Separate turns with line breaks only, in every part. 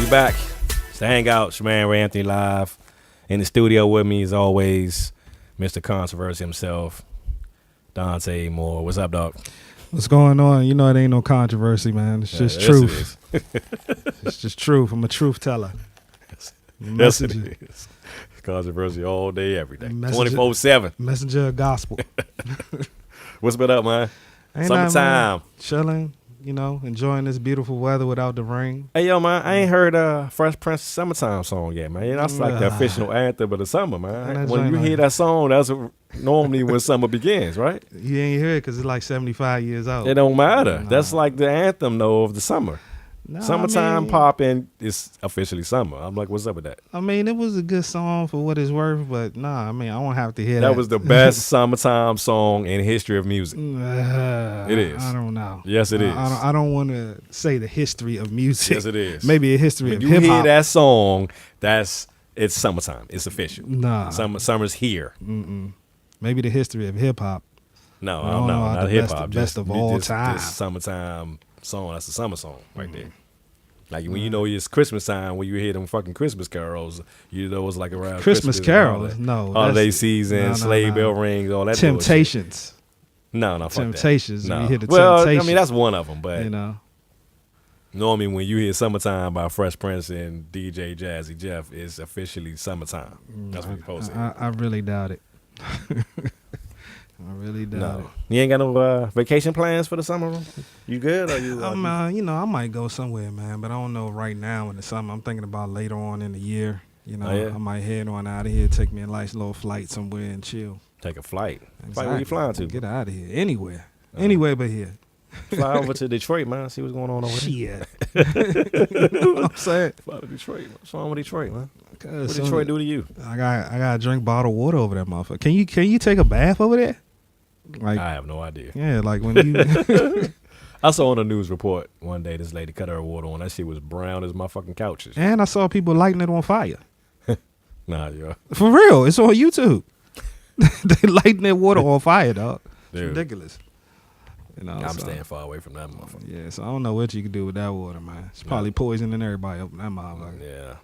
We back. It's the Hangout. It's your man Ray Anthony live. In the studio with me as always, Mr. Controversy himself, Dante Moore. What's up, dog?
What's going on? You know it ain't no controversy, man. It's just truth. It's just truth. I'm a truth teller.
Yes, it is. Controversy all day, every day. 24/7.
Messenger of gospel.
What's been up, man?
Ain't
Summertime.
Chilling, enjoying this beautiful weather without the rain.
Hey, yo, man, I ain't heard Fresh Prince's Summertime song yet, man. That's like the official anthem of the summer, man. When you hear that song, that's normally when summer begins, right?
You ain't hear it because it's like 75 years old.
It don't matter. Nah. That's like the anthem, though, of the summer. No, Summertime popping is officially summer. I'm like, what's up with that?
I mean, it was a good song for what it's worth, but I won't have to hear that.
That was the best summertime song in history of music. It is.
I don't know.
Yes, it is.
I don't want to say the history of music.
Yes, it is.
Maybe a history of hip-hop.
When you hear that song, it's summertime. It's official.
Nah.
Summer's here.
Mm-mm. Maybe the history of hip-hop.
No, not hip-hop.
Best of all time.
This summertime song, that's a summer song right there. Like when it's Christmas time, when you hear them fucking Christmas carols, it's like around
Christmas carols. No,
holiday season, sleigh bell rings, all that.
Temptations.
No, fuck
Temptations.
That. No.
You hear the
well,
Temptations.
I mean that's one of them, but normally when you hear "Summertime" by Fresh Prince and DJ Jazzy Jeff, it's officially summertime. That's what you're supposed to.
I really doubt it. I really doubt it.
You ain't got no vacation plans for the summer? You good? Or you?
I might go somewhere, man, but I don't know right now in the summer. I'm thinking about later on in the year. I might head on out of here, take me a nice little flight somewhere and chill.
Take a flight.
Exactly.
Flight where you flying to?
Get out of here. Anywhere. Anywhere but here.
Fly over to Detroit, man. See what's going on over there.
Shit. You know what I'm saying?
Fly to Detroit. What's wrong with Detroit, man? What Detroit do to you?
I gotta drink bottled water over that motherfucker. Can you take a bath over there? Like,
I have no idea.
Yeah, like when you
I saw on a news report one day this lady cut her water on. That shit was brown as my fucking couches.
And I saw people lighting it on fire.
Nah, yo.
For real. It's on YouTube. They lighting their water on fire, dog. It's ridiculous.
I'm staying far away from that motherfucker.
Yeah, so I don't know what you can do with that water, man. It's probably poisoning everybody up in that motherfucker.
Yeah.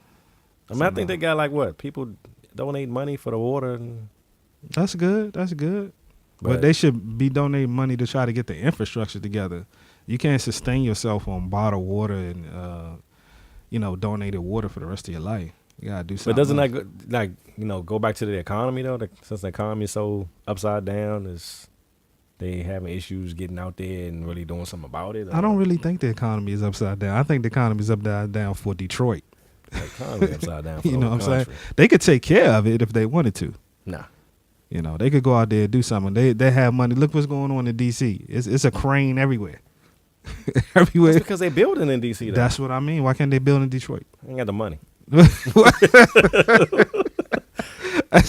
I think they got like what? People donate money for the water.
That's good. But they should be donating money to try to get the infrastructure together. You can't sustain yourself on bottled water and, donated water for the rest of your life. You got to do something.
But doesn't that, go back to the economy, though? Since the economy is so upside down, they having issues getting out there and really doing something about it?
I don't really think the economy is upside down. I think the economy is upside down for Detroit.
The economy upside down for
you know what I'm saying? They could take care of it if they wanted to.
Nah.
They could go out there and do something. They have money. Look what's going on in D.C. It's a crane everywhere. Everywhere.
That's because they building in D.C. though.
That's what I mean. Why can't they build in Detroit?
They ain't got the money.
That's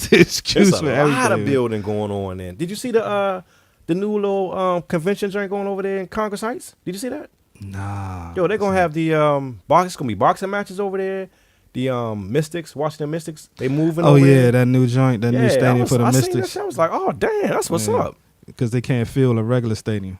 the excuse for everything.
There's a lot of building going on there. Did you see the new little convention joint going over there in Congress Heights? Did you see that?
Nah.
Yo, they're going to have the it's going to be boxing matches over there. The Mystics, Washington Mystics, they moving over there.
That new joint, new stadium for the Mystics.
I was like, oh, damn, that's what's up.
Because they can't fill a regular stadium.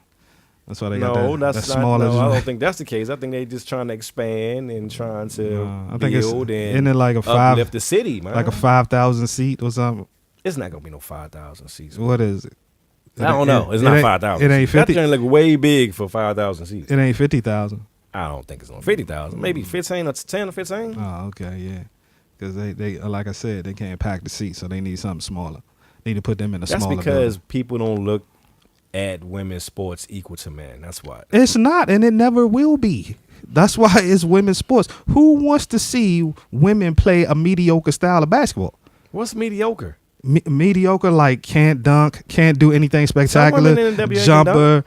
That's why they got that smaller joint.
I don't think that's the case. I think they just trying to expand and trying to build and
like
uplift the city, man.
Like a 5,000 seat or something.
It's not going to be no 5,000 seats.
What is it?
I don't know. It's not 5,000.
It ain't 50.
That joint look way big for 5,000 seats.
It ain't 50,000.
I don't think it's on 50,000. Maybe 15 or 10 or 15.
Oh, okay, yeah. Because they like I said, they can't pack the seats, so they need something smaller. They need to put them in a smaller
That's because
building.
people don't look at women's sports equal to men. That's why.
It's not, and it never will be. That's why it's women's sports. Who wants to see women play a mediocre style of basketball?
What's mediocre?
Mediocre, like can't dunk, can't do anything spectacular. Jumper.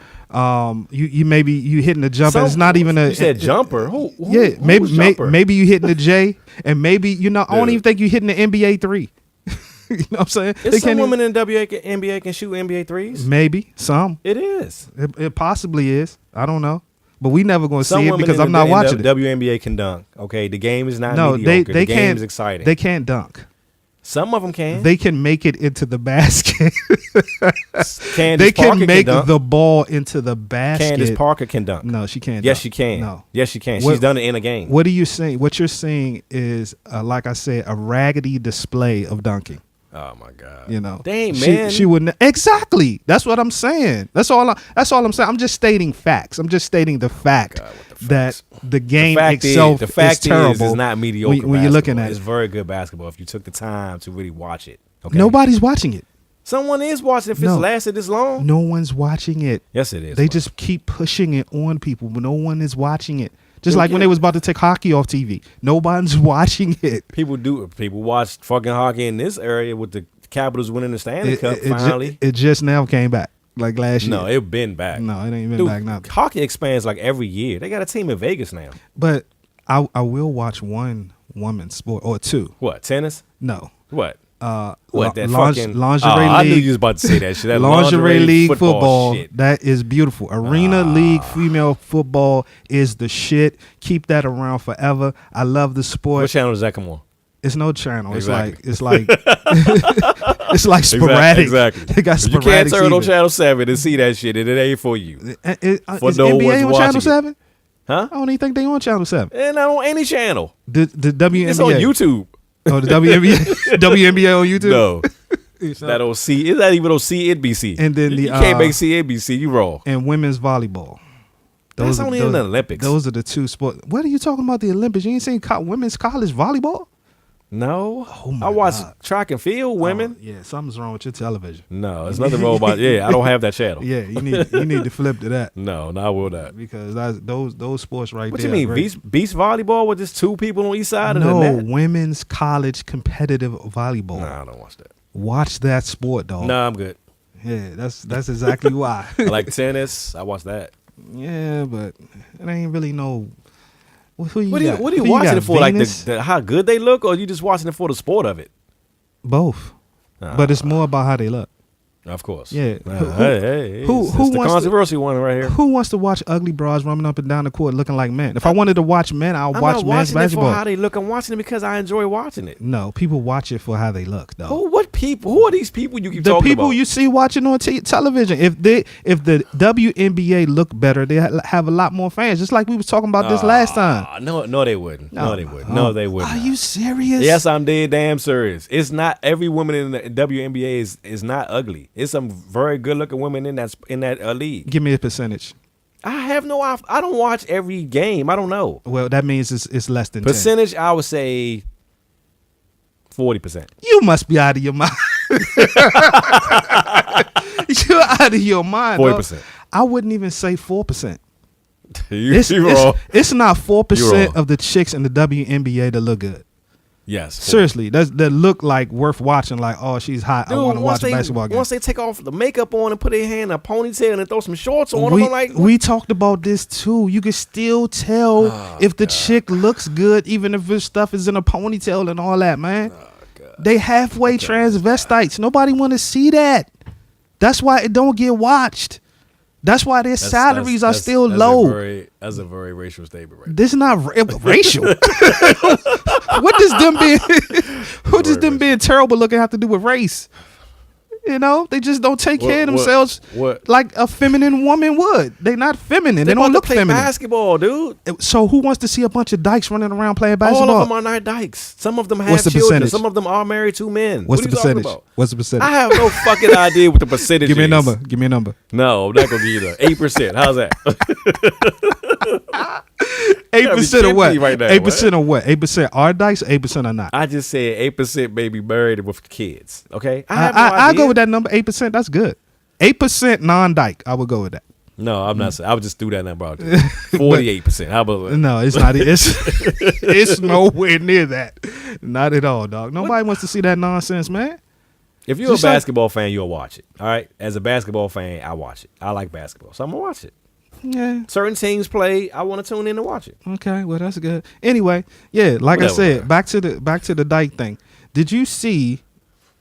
You maybe you hitting the jumper. It's not even a.
You said jumper. Who
maybe you hitting the J, and maybe I don't even think you hitting the NBA 3. You know what I'm saying?
Some women in the NBA can shoot NBA threes.
Maybe some.
It is.
It possibly is. I don't know. But we never going to see it because I'm not watching it.
WNBA can dunk. Okay, the game is not mediocre. The game is exciting.
They can't dunk.
Some of them can.
They can make it into the basket.
Candace
They
Parker
can make
dunk.
the ball into the basket.
Candace Parker can dunk.
No, she can't.
Yes,
dunk.
she can.
No.
Yes, she can.
What-
She's done it in a game.
What are you saying? What you're saying is, like I said, a raggedy display of dunking.
Oh my God.
You know,
Dang, man.
She wouldn't exactly. That's what I'm saying. That's all I'm saying. I'm just stating facts. I'm just stating the fact
God, what the
that
facts?
the game
The fact
itself
the fact
is terrible.
it's not mediocre.
when you're looking at
it's
it.
very good basketball if you took the time to really watch it. Okay.
Nobody's watching it.
Someone is watching if it's
No.
lasted this long.
No one's watching it.
Yes, it is.
They
man.
just keep pushing it on people, but no one is watching it. Just
You'll
like when
get-
they was about to take hockey off TV. No one's watching it.
People watch fucking hockey in this area with the Capitals winning the Stanley Cup finally.
It just now came back, like last year.
No, it been back.
No, it ain't been
Dude,
back now.
hockey expands like every year. They got a team in Vegas now.
But I will watch one woman's sport or two.
What, tennis?
No.
What? What,
Li-
that
linge-
fucking
lingerie
I knew
league.
you was about to say that shit. That
Lingerie league football,
shit.
that is beautiful. Arena league female football is the shit. Keep that around forever. I love the sport.
What channel does that come on?
It's no channel.
Exactly.
It's like it's like sporadic.
Exactly.
They got
You can't
sporadic.
turn on
season.
Channel 7 and see that shit, and it ain't for you. For
Is
no
NBA
one's
on
watching
Channel
it.
7?
Huh?
I don't even think they on Channel 7.
And not on any channel.
The WNBA.
It's on YouTube.
Oh, the WNBA. WNBA on YouTube.
No.
It's
That
not-
on C. It's not even on CNBC.
And then
you
the,
can't make CNBC. You wrong.
and women's volleyball.
That's only in the Olympics.
Those are the two sports. What are you talking about? The Olympics? You ain't seen women's college volleyball?
No.
Oh my
I watch
God.
track and field women.
Oh, yeah, something's wrong with your television.
No, there's nothing wrong about I don't have that channel.
Yeah, you need to flip to that
No, I will not.
because those sports right
What
there.
you mean,
are great.
beach volleyball with just two people on each side of the
No,
net?
women's college competitive volleyball.
Nah, I don't watch that.
Watch that sport, dog.
Nah, I'm good.
Yeah, that's exactly why.
I like tennis. I watch that.
Yeah, but it ain't really no. Who you
What are you
got?
what are you
Who
watching
got?
it for?
Venus?
Like how good they look, or you just watching it for the sport of it?
Both, but it's more about how they look.
Of course.
Yeah.
Hey,
who
it's the
wants to-
controversial one right here?
Who wants to watch ugly bras running up and down the court looking like men? If I wanted to watch men, I'll
I'm
watch
not
men's
watching it
basketball.
for how they look. I'm watching it because I enjoy watching it.
No, people watch it for how they look, though.
What people? Who are these people you keep
The
talking
people
about?
you see watching on television. If the WNBA look better, they have a lot more fans. Just like we was talking about this last time.
No, they wouldn't. No, they wouldn't.
Oh,
No, they wouldn't.
Are you serious?
Yes, I'm dead damn serious. It's not every woman in the WNBA is not ugly. It's some very good looking women in that league.
Give me a percentage.
I don't watch every game. I don't know.
Well, that means it's less than 10.
Percentage, I would say 40%.
You must be out of your mind. You're out of your mind.
40%.
Dog. I wouldn't even say 4%.
You wrong.
It's not 4%
You're wrong.
of the chicks in the WNBA that look good.
Yes.
Seriously, that look like worth watching. Like, oh, she's hot. I want to watch a basketball game.
Once they take off the makeup on and put their hand in a ponytail and throw some shorts on them, I'm like,
we talked about this too. You can still tell if the chick looks good, even if her stuff is in a ponytail and all that, man. They halfway transvestites. Nobody want to see that. That's why it don't get watched. That's why their salaries are still low.
That's a very racial statement, right?
This is not racial. What does them being terrible looking have to do with race? You know, they just don't take care of themselves like a feminine woman would. They not feminine. They don't look
play
feminine.
basketball, dude.
So who wants to see a bunch of dykes running around playing basketball?
All of them are not dykes. Some of them have
What's the
children.
percentage?
Some of them are married to men.
What's
What
the
are you talking
percentage?
about?
What's the percentage?
I have no fucking idea what the percentage
Give me a
is.
number. Give me a number.
No, I'm not gonna give you that. 8%. How's that?
8% of what?
Right now,
8% of what? 8% are dykes. 8% are not.
I just said 8% may be married with kids. Okay, I have
I'll
idea.
go with that number. 8%. That's good. 8% non-dyke. I would go with that.
No, I'm not saying. I would just do that number out there. 48%. How about that?
No, it's not. It's nowhere near that. Not at all, dog. Nobody wants to see that nonsense, man.
If you're
Just
a
like-
basketball fan, you'll watch it. All right. As a basketball fan, I watch it. I like basketball, so I'm gonna watch it.
Yeah.
Certain teams play. I want to tune in to watch it.
Okay. Well, that's good. Anyway, yeah. Like I
Whatever.
said, back to the dyke thing. Did you see?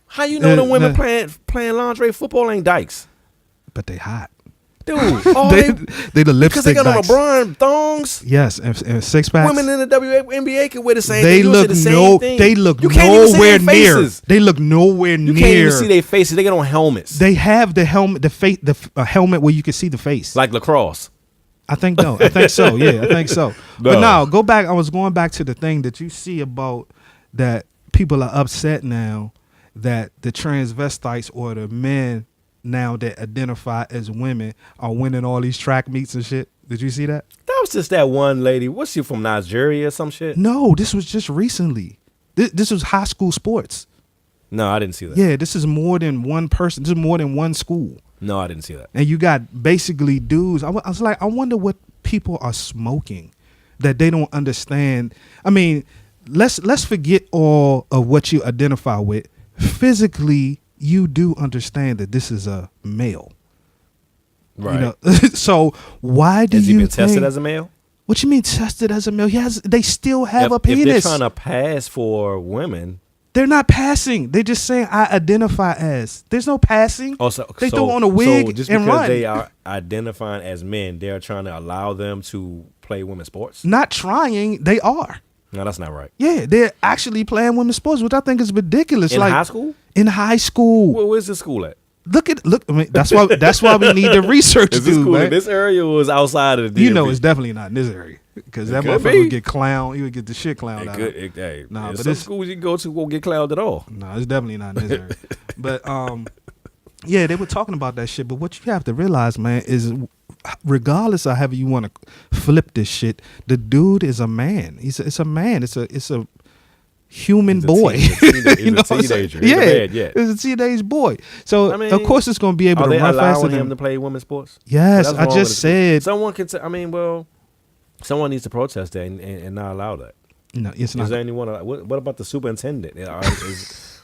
How you know the women playing lingerie football ain't dykes?
But they hot.
Dude,
they the lipstick
because they got
backs.
on LeBron thongs.
Yes, and six packs.
Women in the WNBA can wear the same
They
thing.
look they look nowhere near. They look nowhere near.
You can't even see their faces. They get on helmets.
They have the helmet, the helmet where you can see the face.
Like lacrosse.
I think no. I think so. Yeah, I think so.
No.
But now go back. I was going back to the thing that you see about that people are upset now that the transvestites or the men now that identify as women are winning all these track meets and shit. Did you see that?
That was just that one lady. What's she from, Nigeria or some shit?
No, this was just recently. This was high school sports.
No, I didn't see that.
Yeah, this is more than one person. This is more than one school.
No, I didn't see that.
And you got basically dudes. I was like, I wonder what people are smoking that they don't understand. I mean, let's forget all of what you identify with. Physically, you do understand that this is a male.
Right.
You know? So why do
Has he
you
been
think,
tested as a male?
What you mean tested as a male? They still have a
If
penis.
they're trying to pass for women.
They're not passing. They're just saying I identify as. There's no passing. They throw on a wig
just
and
because
run.
they are identifying as men, they're trying to allow them to play women's sports?
Not trying. They are.
No, that's not right.
Yeah, they're actually playing women's sports, which I think is ridiculous.
In
like
high school?
In high school.
Where's the school at?
Look. I mean, that's why we need the research
Is this
dude,
school
man.
in this area or is outside of the DMV?
You know, it's definitely not in this area because that
could
motherfucker
be.
would get clowned. He would get the shit clowned out.
Nah,
but
some
it's
schools you can go to won't get clowned at all.
No, it's definitely not in this area. But yeah, they were talking about that shit. But what you have to realize, man, is regardless of however you want to flip this shit, the dude is a man. It's a man. It's a human boy.
He's a teenager. He's a man,
it's a teenage boy. So
I mean,
of course it's going to be able
are
to
they
run faster
allowing
than
him to play women's sports?
Yes,
That's
I
wrong
just
with
said.
Someone can say, someone needs to protest that and not allow that.
No, it's
Is
not.
there anyone? What about the superintendent?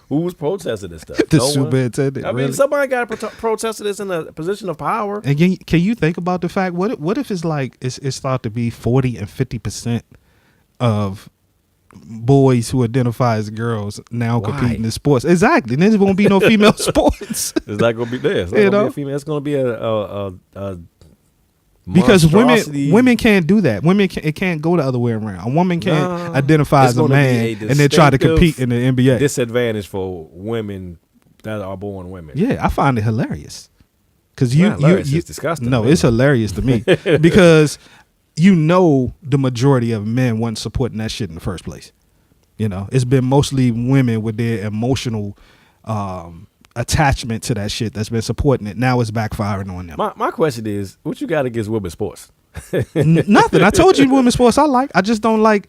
Who's protesting this stuff?
The
No one?
superintendent.
I mean,
really?
somebody got to protest this in a position of power.
And can you think about the fact? What if it's like it's thought to be 40 and 50% of boys who identify as girls now competing in sports? Exactly. And then there won't be no female sports.
It's not gonna be there. It's not gonna be a female. It's gonna be a
because women can't do that. It can't go the other way around. A woman can't identify as a man and then try to compete in the NBA.
Disadvantage for women that are born women.
Yeah, I find it hilarious. Because
it's disgusting.
No, it's hilarious to me because the majority of men weren't supporting that shit in the first place. You know, it's been mostly women with their emotional attachment to that shit that's been supporting it. Now it's backfiring on them.
My question is, what you got against women's sports?
Nothing. I told you women's sports I like. I just don't like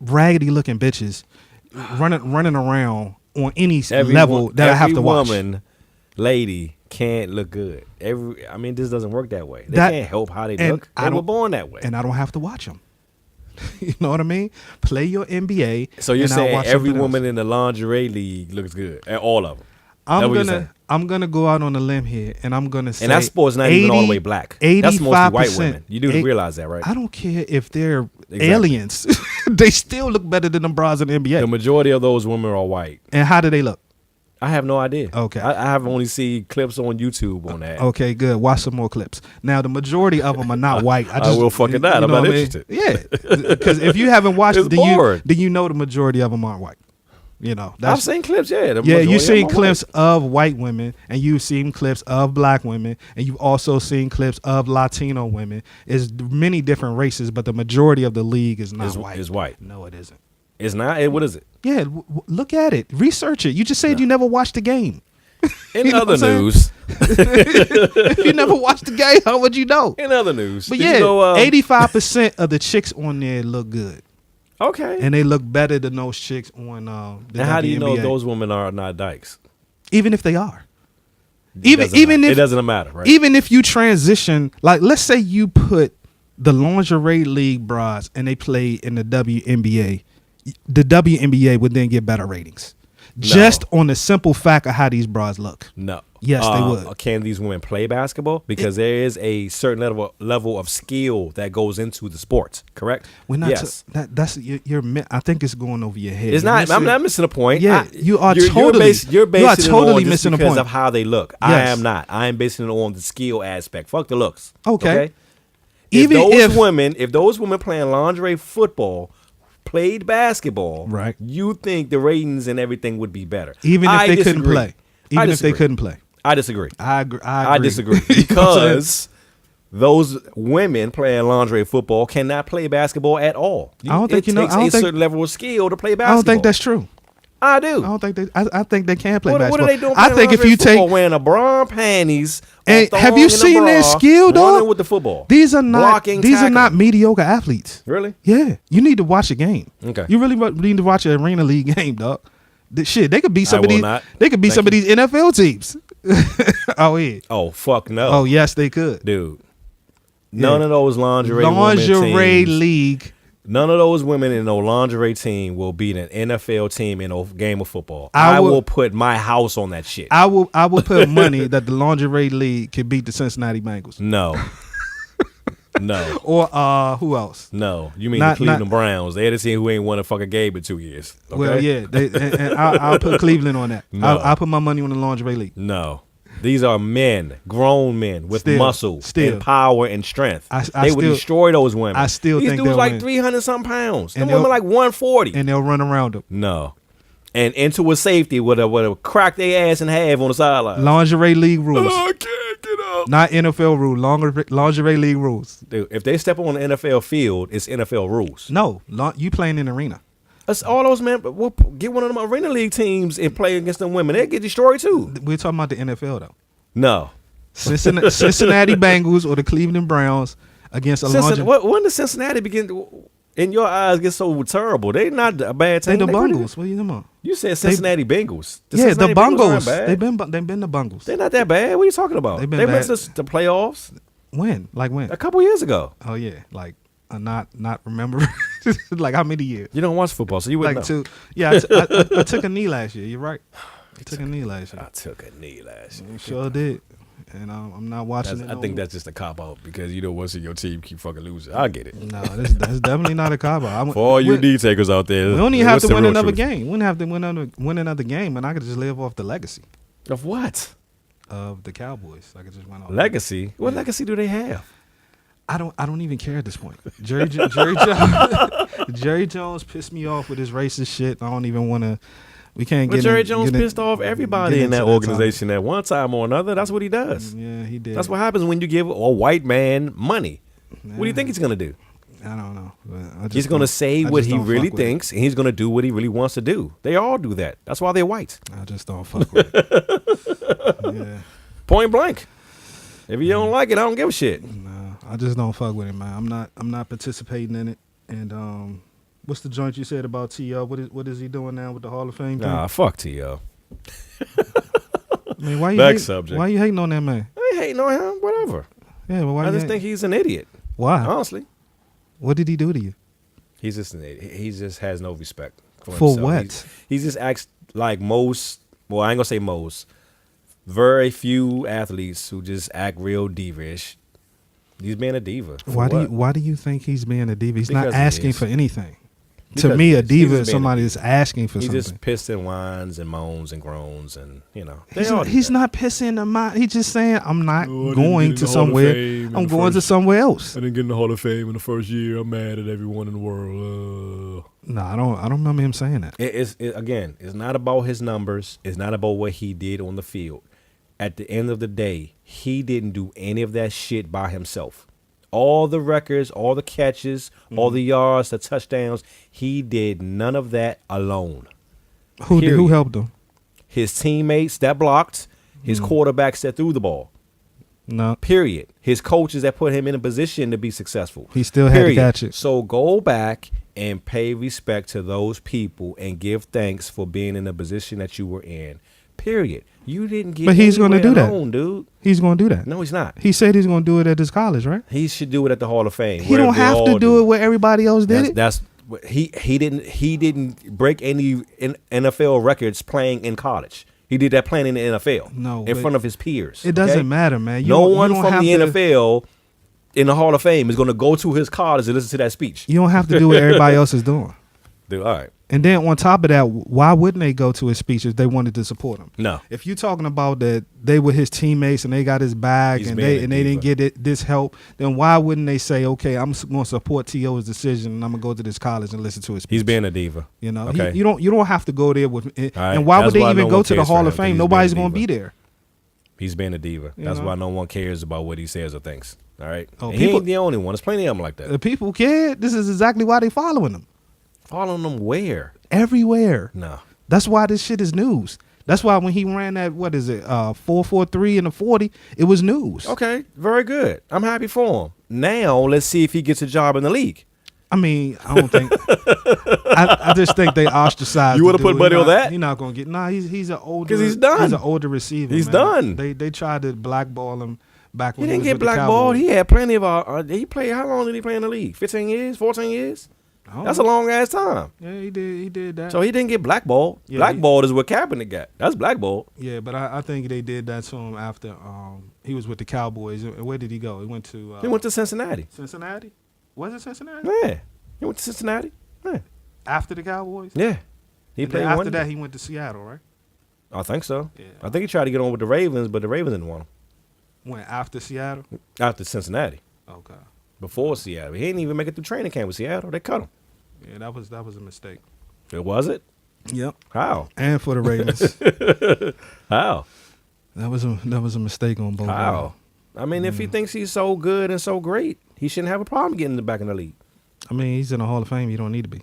raggedy looking bitches running around on any level that I have to watch.
Every woman, lady can't look good. This doesn't work that way. They can't help how they look. They were born that way.
And I don't have to watch them. You know what I mean? Play your NBA.
So you're saying every woman in the lingerie league looks good, and all of them?
I'm gonna go out on a limb here, and I'm gonna say,
and that sport's not even all the way black. That's mostly white women. You do realize that, right?
I don't care if they're aliens; they still look better than them bras in the NBA.
The majority of those women are white.
And how do they look?
I have no idea.
Okay.
I have only seen clips on YouTube on that.
Okay, good. Watch some more clips. Now, the majority of them are not white.
I will fucking not. I'm not interested.
Yeah. Because if you haven't watched it, then you know the majority of them aren't white. You know,
I've seen clips,
you've seen clips of white women, and you've seen clips of black women, and you've also seen clips of Latino women. It's many different races, but the majority of the league is not white.
Is white.
No, it isn't.
It's not? What is it?
Yeah, look at it. Research it. You just said you never watched the game.
In other news.
If you never watched the game, how would you know?
In other news.
But 85% of the chicks on there look good.
Okay.
And they look better than those chicks on the
And how do you know those women are not dykes?
Even if they are.
It doesn't matter, right?
Even if you transition, like let's say you put the lingerie league bras and they play in the WNBA, the WNBA would then get better ratings. Just on the simple fact of how these bras look.
No.
Yes, they would.
Can these women play basketball? Because there is a certain level of skill that goes into the sport. Correct?
We're not.
Yes.
That's you're. I think it's going over your head.
It's not. I'm not missing the point.
Yeah, you are totally.
You're basing it on
missing the
because
point
of how they look.
Yes.
I am not. I am basing it on the skill aspect. Fuck the looks.
Okay.
If those women playing lingerie football played basketball,
right?
You think the ratings and everything would be better,
even if they couldn't play. Even if they couldn't play.
I disagree.
I agree.
I disagree because those women playing lingerie football cannot play basketball at all. It takes a certain level of skill to play basketball.
I don't think that's true.
I do.
I don't think they. I think they can play basketball.
What are they doing?
I think if you take
wearing a bra, panties,
and have you seen their skill, dog?
With the football,
these are not
tackling.
not mediocre athletes.
Really?
Yeah. You need to watch a game.
Okay.
You really need to watch an arena league game, dog. Shit, they could be some of these. They could be some of these NFL teams. Oh yeah.
Oh fuck no.
Oh yes, they could,
dude. None of those lingerie
league.
None of those women in no lingerie team will beat an NFL team in a game of football. I will put my house on that shit.
I will put money that the lingerie league could beat the Cincinnati Bengals.
No. No.
Or who else?
No. You mean the Cleveland Browns. They're the team who ain't won a fucking game in 2 years. Okay?
Well, yeah. And I'll put Cleveland on that.
No.
I'll put my money on the lingerie league.
No. These are men, grown men with muscle and power and strength. They would destroy those women.
I still
These
think
dudes
they'll
like
win.
300-something pounds. Them women like 140.
And they'll run around them.
No. And into a safety with a crack their ass in half on the sideline.
Lingerie league rules.
Oh, I can't get up.
Not NFL rule. Lingerie league rules.
Dude, if they step on the NFL field, it's NFL rules.
No. You playing in the arena.
That's all those men. We'll get one of them arena league teams and play against them women. They get destroyed too.
We're talking about the NFL though.
No.
Cincinnati Bengals or the Cleveland Browns against a lingerie.
When does Cincinnati begin? In your eyes, get so terrible? They not a bad team.
They the Bengals. What are you talking about?
You said Cincinnati Bengals.
The Bengals. They've been the Bengals.
They're not that bad. What are you talking about? They went to the playoffs.
When? Like when?
A couple years ago.
Oh yeah, like not remember. Like how many years?
You don't watch football, so you wouldn't know.
Yeah, I took a knee last year. You're right. I took a knee last year.
I took a knee last year.
You sure did. And I'm not watching it.
I think that's just a cop out because you know once your team keep fucking losing. I get it.
No, that's definitely not a cop out.
For all you knee takers out there,
we don't even have to win another game. We wouldn't have to win another game, and I could just live off the legacy.
Of what?
Of the Cowboys. I could just win off
legacy. What legacy do they have?
I don't even care at this point. Jerry Jones pissed me off with his racist shit. I don't even want to. We can't get.
But Jerry Jones pissed off everybody in that organization at one time or another. That's what he does.
Yeah, he did.
That's what happens when you give a white man money. What do you think he's gonna do?
I don't know.
He's gonna say what he really thinks, and he's gonna do what he really wants to do. They all do that. That's why they're white.
I just don't fuck with it. Yeah.
Point blank. If you don't like it, I don't give a shit.
No, I just don't fuck with it, man. I'm not participating in it. And what's the joint you said about T.O.? What is he doing now with the Hall of Fame thing?
Nah, fuck T.O.
I mean, why you hating on that man?
I ain't hating on him. Whatever.
Yeah, well,
I just think he's an idiot.
Why?
Honestly.
What did he do to you?
He's just an idiot. He just has no respect for
himself.
What? He just acts like most. Well, I ain't gonna say most. Very few athletes who just act real diva-ish. He's being a diva.
Why do you think he's being a diva? He's not asking for anything. To me, a diva is somebody that's asking for something.
He just pisses and whines and moans and groans and, you know.
He's not pissing and whining. He's just saying, I'm not going to somewhere. I'm going to somewhere else.
I didn't get in the Hall of Fame in the first year. I'm mad at everyone in the world.
No, I don't remember him saying that.
Again, it's not about his numbers. It's not about what he did on the field. At the end of the day, he didn't do any of that shit by himself. All the records, all the catches, all the yards, the touchdowns, he did none of that alone.
Who helped him?
His teammates that blocked, his quarterbacks that threw the ball.
No.
Period. His coaches that put him in a position to be successful.
He still had to catch it.
So go back and pay respect to those people and give thanks for being in the position that you were in. Period. You didn't get.
But he's going to do that,
dude.
He's going to do that.
No, he's not.
He said he's going to do it at his college, right?
He should do it at the Hall of Fame.
He don't have to do it where everybody else did it.
That's he didn't break any NFL records playing in college. He did that playing in the NFL.
No,
in front of his peers.
It doesn't matter, man.
No one from the NFL in the Hall of Fame is going to go to his college and listen to that speech.
You don't have to do what everybody else is doing.
Dude, all right.
And then on top of that, why wouldn't they go to his speech if they wanted to support him?
No.
If you're talking about that they were his teammates and they got his back and they didn't get this help, then why wouldn't they say, okay, I'm going to support T.O.'s decision and I'm going to go to this college and listen to his speech?
He's being a diva.
You know,
okay.
you don't have to go there with.
Right.
And why would they even go to the Hall of
him,
Fame? Nobody's going to be there.
He's being a diva. That's why no one cares about what he says or thinks. All right.
Oh,
he ain't the only one. There's plenty of them like that.
The people care. This is exactly why they following him.
Following them where?
Everywhere.
No.
That's why this shit is news. That's why when he ran that, 4.43 in the 40, it was news.
Okay, very good. I'm happy for him. Now let's see if he gets a job in the league.
I mean, I don't think. I just think they ostracized.
You would have put money on that?
He's not gonna get. Nah, he's an older.
Because he's done.
He's an older receiver.
He's
man.
done.
They tried to blackball him back when
He didn't
was
get
with the
blackballed.
Cowboys.
He had plenty of. He played. How long did he play in the league? 15 years? 14 years? That's a long ass time.
Yeah, he did. He did that.
So he didn't get blackballed.
Yeah,
Blackballed is what Kaepernick got. That's blackballed.
Yeah, but I think they did that to him after he was with the Cowboys. Where did he go? He went to.
He went to Cincinnati.
Cincinnati. Was it Cincinnati?
Yeah, he went to Cincinnati. Yeah.
After the Cowboys.
Yeah. He played
after that. He went to Seattle, right?
I think so.
Yeah.
I think he tried to get on with the Ravens, but the Ravens didn't want him.
Went after Seattle.
After Cincinnati.
Okay.
Before Seattle, he didn't even make it through training camp with Seattle. They cut him.
Yeah, that was a mistake.
It was it.
Yep.
How?
And for the Ravens.
How?
That was a mistake on both.
How? I mean, if he thinks he's so good and so great, he shouldn't have a problem getting back in the league.
I mean, he's in the Hall of Fame. You don't need to be.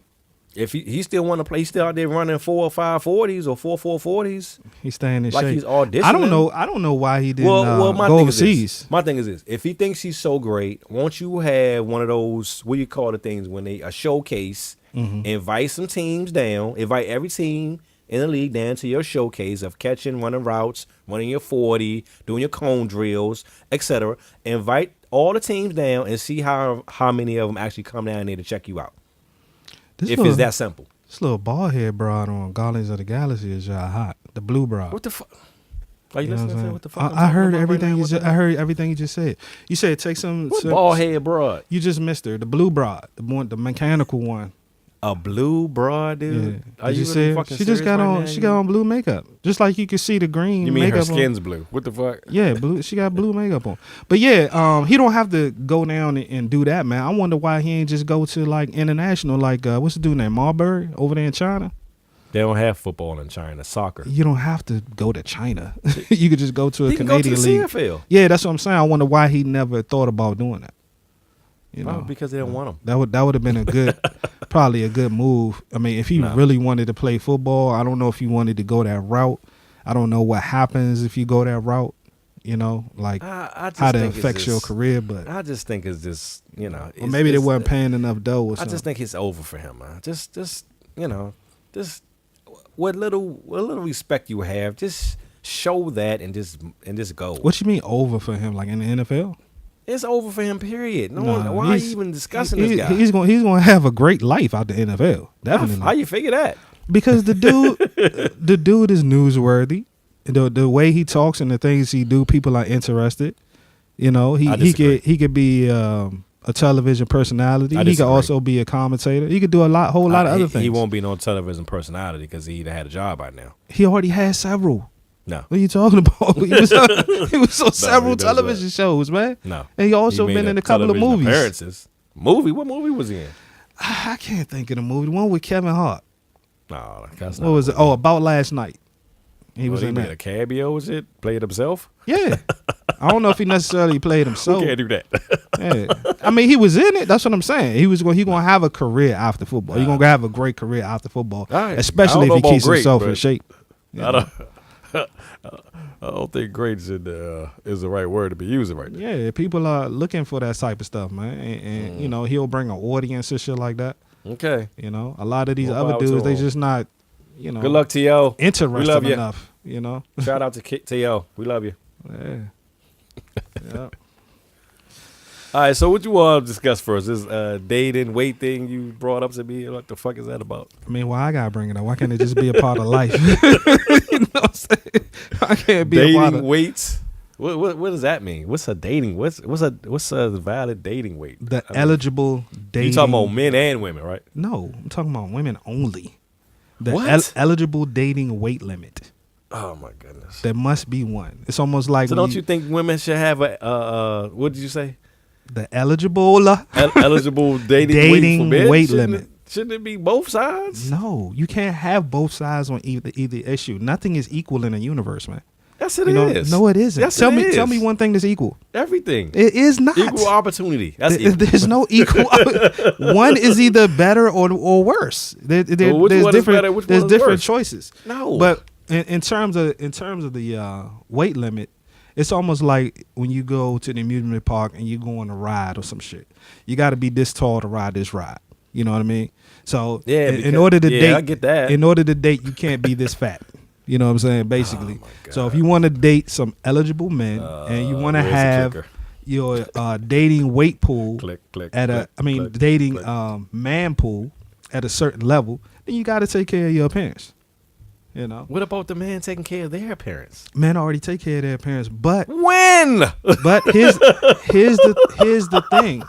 If he still want to play, he's still out there running 4 or 5 40s or 4 40s.
He's staying in
like
shape.
He's auditioning.
I don't know why he didn't
my
go
thing
overseas.
Is this. My thing is this: if he thinks he's so great, won't you have one of those? What do you call the things when a showcase? Invite some teams down. Invite every team in the league down to your showcase of catching, running routes, running your 40, doing your cone drills, etc. Invite all the teams down and see how many of them actually come down there to check you out. It's that simple.
This little bald head broad on Guardians of the Galaxy is hot. The blue broad.
What the fuck? Are you listening to what the fuck?
I heard everything. I heard everything you just said. You said take some.
Bald head broad.
You just missed her. The blue broad, the mechanical one.
A blue broad, dude.
Yeah. Did you see her? She just got on. She got on blue makeup, just like you could see the green.
You mean
makeup
her skin's
on.
blue? What the fuck?
Yeah, blue. She got blue makeup on. But yeah, he don't have to go down and do that, man. I wonder why he ain't just go to like international, like what's the dude named Marbury over there in China.
They don't have football in China. Soccer.
You don't have to go to China. You could just go to a Canadian league.
CFL.
Yeah, that's what I'm saying. I wonder why he never thought about doing that. You know,
because they don't want him.
That would have been a good, probably a good move. I mean, if he really wanted to play football, I don't know if he wanted to go that route. I don't know what happens if you go that route. You know, like how that affects your career. But
I just think it's just
or maybe they weren't paying enough dough. Or something.
I just think it's over for him, man. Just what little respect you have, just show that and just go.
What you mean over for him? Like in the NFL?
It's over for him. Period. Why are you even discussing this guy?
He's gonna have a great life out the NFL. Definitely.
How you figure that?
Because the dude is newsworthy. The way he talks and the things he do, people are interested. You know, he could be a television personality. He could also be a commentator. He could do whole lot of other things.
He won't be no television personality because he'd have had a job by now.
He already has several.
No.
What are you talking about? He was on several television shows, man.
No.
And he also been in a couple of movies.
Appearances. Movie? What movie was he in?
I can't think of the movie. The one with Kevin Hart.
No, that's not.
What was it? Oh, About Last Night. He was in
that.
that.
A cameo, was it? Played himself?
Yeah. I don't know if he necessarily played himself.
We can't do that.
Yeah. I mean, he was in it. That's what I'm saying. He gonna have a career after football. He's gonna have a great career after football, especially if he keeps himself in shape.
I don't think great is the right word to be using right now.
Yeah, people are looking for that type of stuff, man. And he'll bring an audience and shit like that.
Okay.
A lot of these other dudes, they just not,
Good luck, T.O.
interested enough,
Shout out to T.O. We love you.
Yeah. Yeah.
All right, so what you want to discuss first? This dating, weight thing you brought up to me. What the fuck is that about?
I mean, why I gotta bring it up? Why can't it just be a part of life? saying? I can't be a
dating
model.
weights. What does that mean? What's a dating? What's a valid dating weight?
The eligible dating.
You talking about men and women, right?
No, I'm talking about women only. The
What?
eligible dating weight limit.
Oh my goodness.
There must be one. It's almost like
So don't you think women should have a what did you say?
the eligible
Eligible dating
dating
weight, for men?
weight
Shouldn't
limit?
Shouldn't it be both sides?
No, you can't have both sides on either issue. Nothing is equal in the universe, man.
Yes, it
You know,
is.
no, it isn't.
Yes,
tell
it
me,
is.
tell me one thing that's equal.
Everything.
It is not
Equal opportunity. That's equal.
There's no equal. One is either better or worse.
Well, which
there's
one is
different.
better? Which
There's
one is
different
worse?
choices.
No.
But in terms of the weight limit, it's almost like when you go to the amusement park and you go on a ride or some shit. You got to be this tall to ride this ride. You know what I mean? So
Yeah,
in
because-
order to
yeah,
date,
I get that.
In order to date, you can't be this fat. You know what I'm saying? Basically.
Oh, my
So if
God.
you want to date some eligible men and you want to
where's the
have
clicker?
your dating weight pool
Click,
dating
click.
man pool at a certain level, then you got to take care of your appearance. You know,
What about the man taking care of their parents?
men already take care of their appearance, but
When?
here's the thing.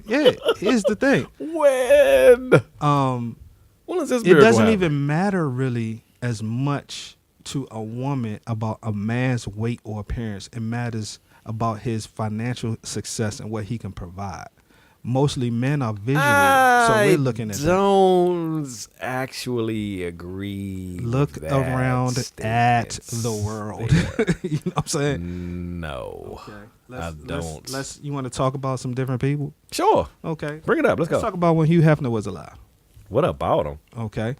Yeah, here's the thing.
When? When is this
It
miracle
doesn't
happen?
even matter really as much to a woman about a man's weight or appearance. It matters about his financial success and what he can provide. Mostly men are visual, so we're looking at that.
don't actually agree.
Look
with that
around at
stance
the world.
there.
You know what I'm saying?
No. I don't.
Let's. You want to talk about some different people?
Sure.
Okay.
Bring it up. Let's
Let's
go.
talk about when Hugh Hefner was alive.
What about him?
Okay.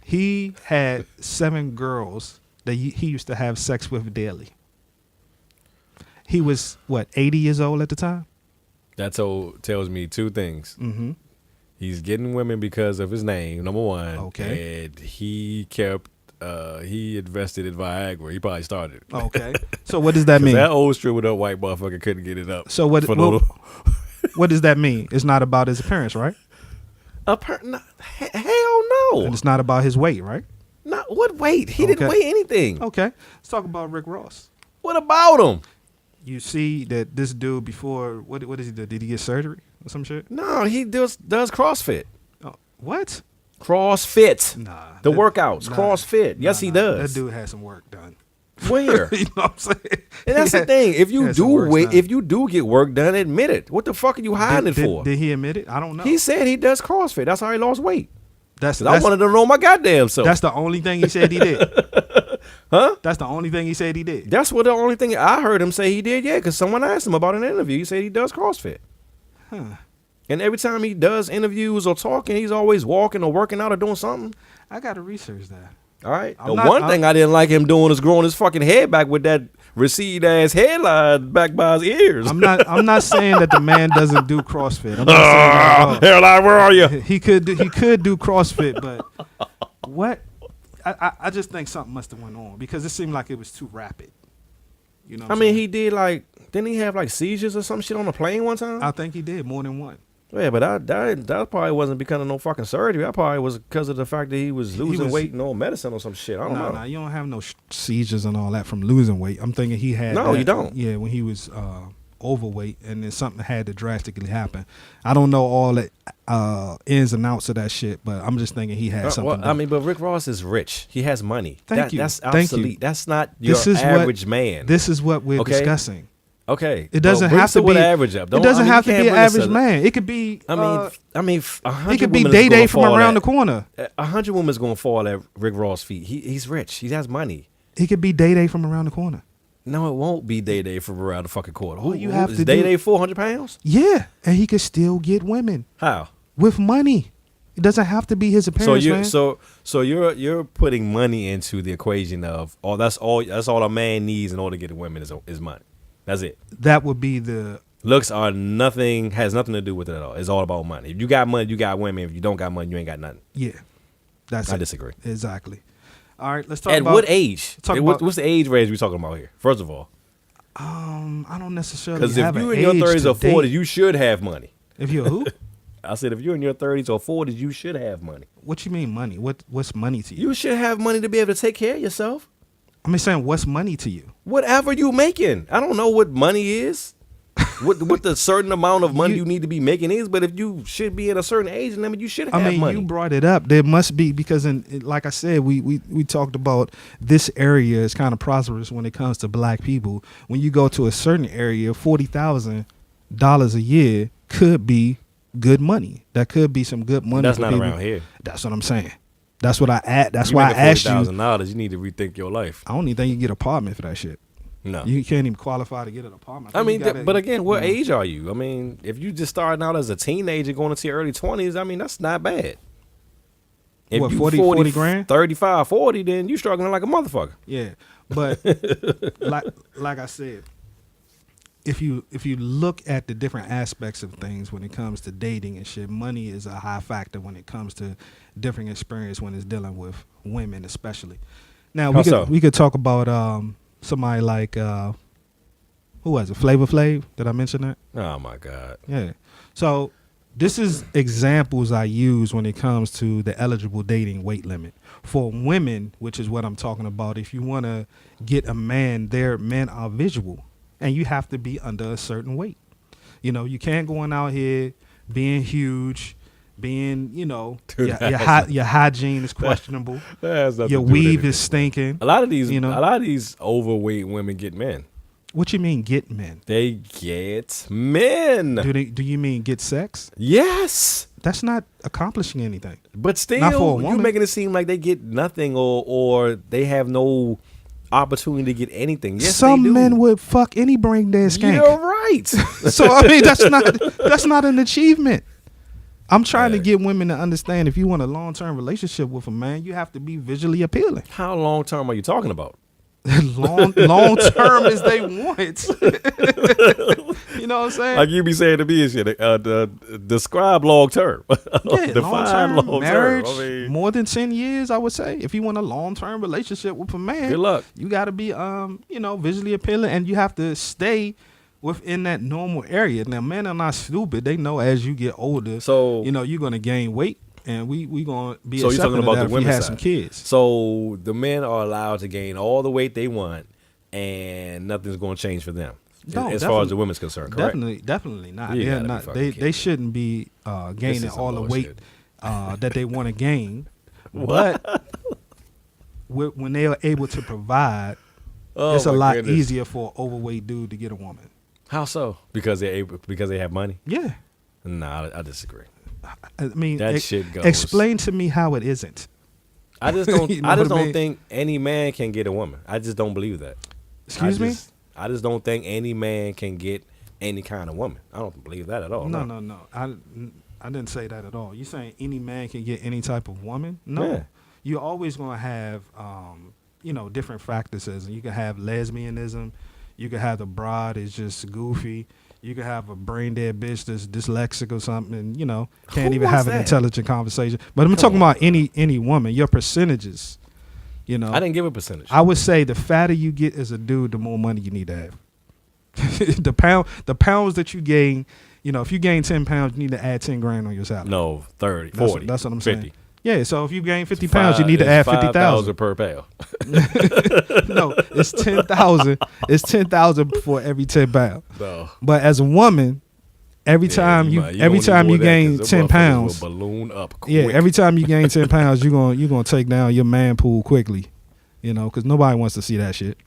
He had 7 girls that he used to have sex with daily. He was, 80 years old at the time?
That tells me two things.
Mm-hmm.
He's getting women because of his name, number one.
Okay.
And he invested in Viagra. He probably started it.
Okay. So what does that mean?
That old shriveled up white motherfucker couldn't get it up.
So what does that mean? It's not about his appearance, right?
Hell no.
And it's not about his weight, right?
Not what weight? He didn't
Okay.
weigh anything.
Okay. Let's talk about Rick Ross.
What about him?
You see that this dude before, what does he do? Did he get surgery or some shit?
No, he does CrossFit.
Oh, what?
CrossFit.
Nah.
The
that-
workouts.
nah,
CrossFit. Yes, he does.
That dude had some work done.
Where?
You know what I'm saying?
And that's the thing. If you
had some
do
work done.
if you do get work done, admit it. What the fuck are you hiding it for?
Did he admit it? I don't know.
He said he does CrossFit. That's how he lost weight. 'Cause I
That's
wanted to know my goddamn self.
the only thing he said he did.
Huh?
That's the only thing he said he did.
That's what the only thing I heard him say he did. Yeah, because someone asked him about an interview. He said he does CrossFit.
Huh.
And every time he does interviews or talking, he's always walking or working out or doing something.
I got to research that.
All right.
I'm
The
not-
one thing I didn't like him doing is growing his fucking head back with that recede ass headline back by his ears.
I'm not saying that the man doesn't do CrossFit. I'm not saying that at all.
Hairline, where are you?
He could do CrossFit, but what? I just think something must have went on because it seemed like it was too rapid. You know what
I
I'm
mean,
saying?
he did didn't he have seizures or some shit on a plane one time?
I think he did more than one.
Yeah, but that probably wasn't because of no fucking surgery. That probably was because of the fact that he was losing weight and on medicine or some shit. I don't know.
No, you don't have no seizures and all that from losing weight. I'm thinking he had.
No,
that,
you don't.
Yeah, when he was overweight and then something had to drastically happen. I don't know all the ins and outs of that shit, but I'm just thinking he had something.
I mean, but Rick Ross is rich. He has money.
Thank you.
That's
Thank
obsolete.
you.
That's not your
This is
average man.
This is what we're
Okay?
discussing.
Okay.
It doesn't
Well,
have to
bring
be
the average up.
It doesn't have to
you
be an
can't bring
average man. It could be.
I mean, 100
it could be
women is
Day
gonna
from
fall
around
at-
the corner.
100 women's gonna fall at Rick Ross' feet. He's rich. He has money.
It could be Day from around the corner.
No, it won't be Day from around the fucking corner.
All you have
is
to do-
Day 400 pounds?
Yeah, and he could still get women
How?
with money. It doesn't have to be his appearance, man.
So you're putting money into the equation of that's all a man needs in order to get women is money. That's it.
That would be the.
Looks has nothing to do with it at all. It's all about money. If you got money, you got women. If you don't got money, you ain't got nothing.
Yeah, that's
I
it.
disagree.
Exactly. All right, let's talk
At
about.
what age?
talk
What's the age range we talking about here? First of all,
I don't necessarily
because if
have
you
an
in your
age
30s
to
or 40s,
date.
you should have money.
If you're who?
I said if you're in your 30s or 40s, you should have money.
What you mean money? What's money to you?
You should have money to be able to take care of yourself.
I'm just saying, what's money to you?
Whatever you making. I don't know what money is. what the certain amount of money you need to be making is, but if you should be at a certain age, then you should have money.
You brought it up. There must be, because like I said, we talked about this area is kind of prosperous when it comes to black people. When you go to a certain area, $40,000 a year could be good money. That could be some good money.
That's not people around here.
That's what I'm saying. That's what I add. That's why I asked you.
$40,000, you need to rethink your life.
I don't even think you can get an apartment for that shit.
No,
you can't even qualify to get an apartment.
I mean, but again, what age are you? I mean, if you just starting out as a teenager going into your early 20s, I mean, that's not bad. If
what,
you
40 grand?
35, 40, then you struggling like a motherfucker.
Yeah, but like I said, if you look at the different aspects of things when it comes to dating and shit, money is a high factor when it comes to different experience when it's dealing with women, especially. Now we could talk about somebody like who was it? Flavor Flav? Did I mention that?
Oh my God.
Yeah. So this is examples I use when it comes to the eligible dating weight limit for women, which is what I'm talking about. If you want to get a man, men are visual, and you have to be under a certain weight. You know, you can't go on out here being huge, being, you know, your hygiene is questionable. Your weave is stinking.
A lot of these overweight women get men.
What you mean get men?
They get men.
Do you mean get sex?
Yes.
That's not accomplishing anything.
But still, you're making it seem like they get nothing or they have no opportunity to get anything. Yes,
some
they do.
Men would fuck any brain dead skank.
You're right.
So I mean, that's not an achievement. I'm trying to get women to understand, if you want a long-term relationship with a man, you have to be visually appealing.
How long-term are you talking about?
long-term as they want. You know what I'm saying?
Like you be saying to me and shit, describe long-term.
Yeah,
define long-term.
Marriage,
I mean,
more than 10 years, I would say. If you want a long-term relationship with a man,
good luck.
You got to be, visually appealing, and you have to stay within that normal area. Now, men are not stupid. They know as you get older,
so
you're going to gain weight, and we going to be
so you're talking about the women
side.
Some
kids.
So the men are allowed to gain all the weight they want, and nothing's going to change for them. No, as far as the women's concerned, correct?
Definitely not. They're not. They shouldn't be gaining all the weight that they want to gain. But when they are able to provide, it's a lot easier for an overweight dude to get a woman.
How so? Because they have money?
Yeah.
Nah, I disagree.
I mean,
that shit goes.
Explain to me how it isn't.
I just don't. I just don't think any man can get a woman. I just don't believe that.
Excuse me?
I just don't think any man can get any kind of woman. I don't believe that at all.
No. I didn't say that at all. You saying any man can get any type of woman? No. Yeah. You're always gonna have different factors. And you can have lesbianism. You can have the broad is just goofy. You can have a brain dead bitch that's dyslexic or something, and can't even have an intelligent conversation. But I'm talking about any woman. Your percentages, I
didn't give a percentage.
I would say the fatter you get as a dude, the more money you need to have. the pounds that you gain, if you gain 10 pounds, you need to add 10 grand on your salary.
No, 30, 40.
That's what I'm
50.
saying. Yeah, so if you gain 50 pounds, you need to add 50,000
per pound.
No, it's 10,000. It's 10,000 for every 10 pounds.
No.
But as a woman, every time you gain 10 pounds,
will balloon up quick.
Yeah, every time you gain 10 pounds, you're gonna take down your man pool quickly, because nobody wants to see that shit.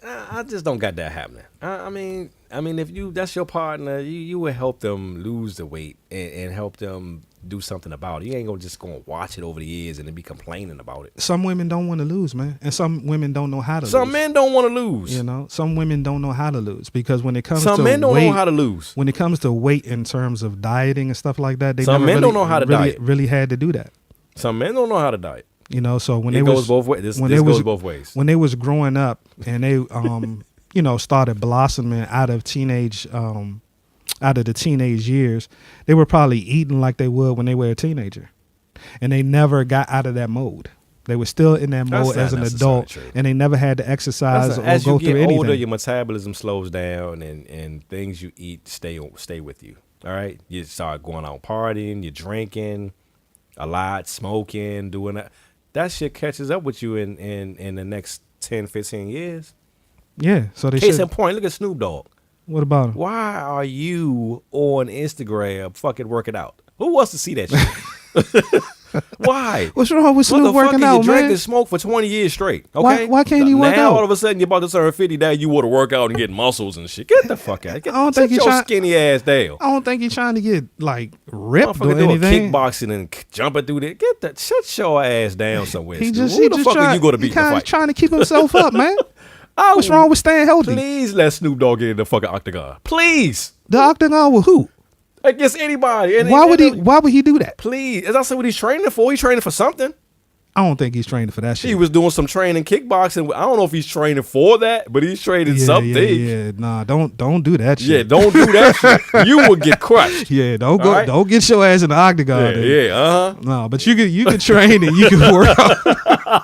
I just don't got that happening. I mean, if that's your partner, you would help them lose the weight and help them do something about it. You ain't just gonna watch it over the years and then be complaining about it.
Some women don't want to lose, man, and some women don't know how to lose.
Some men don't want to lose.
Some women don't know how to lose because when it comes
to men don't know how to lose.
When it comes to weight in terms of dieting and stuff like that,
some men don't know how to diet.
Really had to do that.
Some men don't know how to diet.
So when
it goes both ways. This goes both ways.
When they was growing up and they started blossoming out of the teenage years, they were probably eating like they would when they were a teenager, and they never got out of that mode. They were still in that mode as an adult, and they never had to exercise or go through anything. As you get older,
your metabolism slows down, and things you eat stay with you. All right, you start going out partying, you're drinking a lot, smoking, doing that. That shit catches up with you in the next 10, 15 years.
Yeah, so they
Case
should.
in point, look at Snoop Dogg.
What about him?
Why are you on Instagram fucking working out? Who wants to see that shit? Why?
What's wrong with Snoop working out,
you drank
man?
and smoked for 20 years straight. Okay?
Why can't he work
now
out?
all of a sudden you're about to turn 50. Now you want to work out and get muscles and shit. Get the fuck out.
I don't think
Sit
he's
your skinny ass down.
I don't think he's trying to get like ripped or
Motherfucker doing
anything.
kickboxing and jumping through there. Get that. Shut your ass down somewhere.
He
Snoop.
just
Who
he
the
just
fuck
trying,
are you going to beat
he
in the
kind of
fight?
trying to keep himself up, man.
Oh,
What's wrong with staying healthy?
Please let Snoop Dogg get in the fucking octagon. Please.
The octagon with who?
Against anybody.
Why would he do that?
Please. As I said, what he's training for, he's training for something.
I don't think he's training for that shit.
He was doing some training kickboxing. I don't know if he's training for that, but he's training something.
Yeah. Nah, don't do that shit.
Yeah, don't do that shit. You will get crushed.
Yeah, don't go.
All right?
Don't get your ass in the octagon.
Yeah.
No, but you can train and you can work out.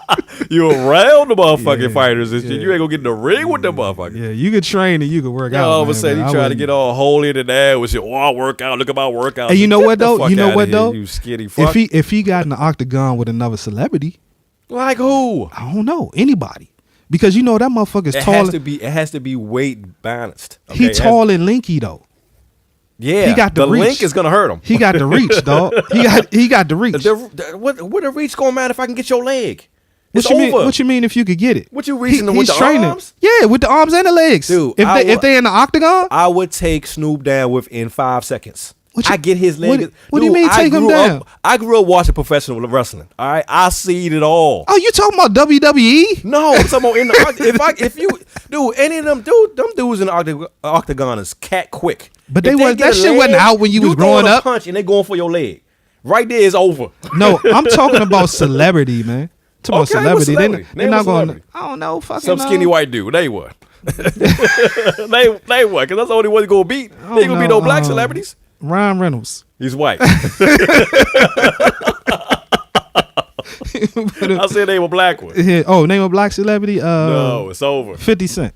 You around the motherfucking
Yeah,
fighters and shit.
yeah.
You ain't gonna get in the ring with them motherfuckers.
Yeah, you can train and you can work
Yeah,
out.
all of a
man,
sudden
but
he
I
trying to
wouldn't-
get all holy to that with shit. Oh, I work out. Look at my workout.
And you know
Get
what
the
though?
fuck
You know
outta
what
here,
though?
You skinny fuck.
If he got in the octagon with another celebrity,
like who?
I don't know anybody, because you know that motherfucker's
It
tall.
has to be weight balanced. Okay?
He tall and linky though.
Yeah,
he got the reach.
link is gonna hurt him.
He got the reach, dog. He got the reach.
What the reach gonna matter if I can get your leg? It's
What you mean?
over.
What you mean if you could get it?
What you reaching with
he's
the
training.
arms?
Yeah, with the arms and the legs.
Dude,
if they in the octagon,
I would take Snoop down within 5 seconds.
What you-
I get his leg.
what do you mean take him down?
I grew up watching professional wrestling. All right, I seen it all.
oh, you talking about WWE?
No, I'm talking about in the if you dude, any of them dudes in the octagon is cat quick.
But
If
that
get a
shit wasn't out when you was
throwing
growing
a
up.
punch and they going for your leg. Right there is over.
No, I'm talking about celebrity, man. Talking about
Okay, what
celebrity.
celebrity?
They're
Name
not
a
going.
celebrity.
I don't know. Fucking
Some skinny white dude. They what? they what? Because that's the only one you gonna beat. He ain't gonna beat no black celebrities.
Ryan Reynolds.
He's white. I said they were black one.
Name a black celebrity.
No, it's over.
50 Cent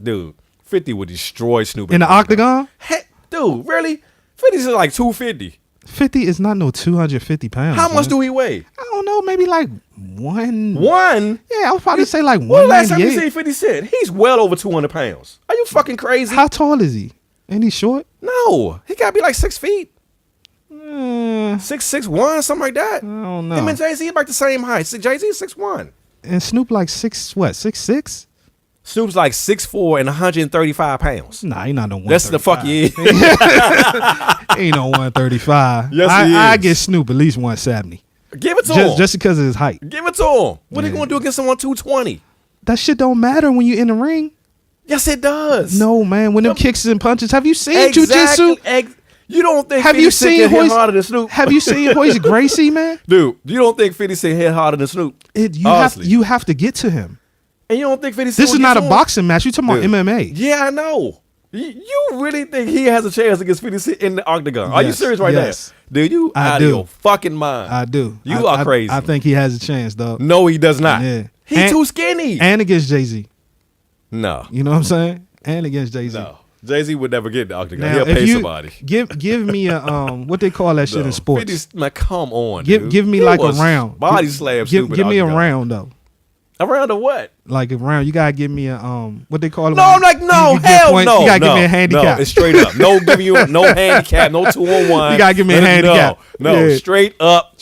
Dude, 50 would destroy Snoop.
in the octagon.
Heck, dude, really? 50's like 250.
50 is not no 250 pounds.
How much
man.
do he weigh?
I don't know. Maybe like one.
One?
Yeah, I would probably say like
When the last time you
198.
seen 50 Cent? He's well over 200 pounds. Are you fucking crazy?
How tall is he? Ain't he short?
No, he gotta be like 6 feet.
I
6'1", something like that.
don't know.
Him and Jay-Z about the same height. Jay-Z is 6'1".
And Snoop like 6'6"?
Snoop's like 6'4" and 135 pounds.
Nah, he not no 135.
That's the fuck he is.
Ain't no 135.
Yes, he
I
is.
get Snoop at least 170.
Give it to him.
Just because of his height.
Give it to him. What are you
Yeah.
gonna do against someone 220?
That shit don't matter when you in the ring.
Yes, it does.
No, man. When them kicks and punches. Have you seen jujitsu?
You don't think
Have
50
you
Cent
seen
can hit
Hoist?
harder than Snoop?
Have you seen Hoist Gracie, man?
Dude, you don't think 50 Cent hit harder than Snoop? Honestly.
You have to get to him.
And you don't think 50 Cent
This
will
is
get
not
to
a
him?
boxing match. You talking about
Dude.
MMA?
Yeah, I know. You really think he has a chance against 50 Cent in the octagon? Are you
Yes,
serious right
yes.
now? Dude, you
I
out
do.
of your fucking mind.
I do.
You are crazy.
I think he has a chance, dog.
No, he does not.
Yeah.
He's too skinny.
And against Jay-Z.
No.
You know what I'm saying? And against Jay-Z.
No. Jay-Z would never get in the octagon.
Now,
He'll
if
pay
you
somebody.
give me a what they call that shit
No.
in sports.
50 man, come on,
Give
dude.
give me
He
like a
was
round.
Body slam
Give
Snoop in the
me a
octagon.
round though.
A round of what?
Like a round. You gotta give me a what they call it.
No, I'm like, no,
you get
hell
points.
no.
You gotta
no,
give me a handicap.
No, it's straight up. No giving you no handicap, no 2-on-1.
You gotta give me a handicap.
No,
Yeah.
straight up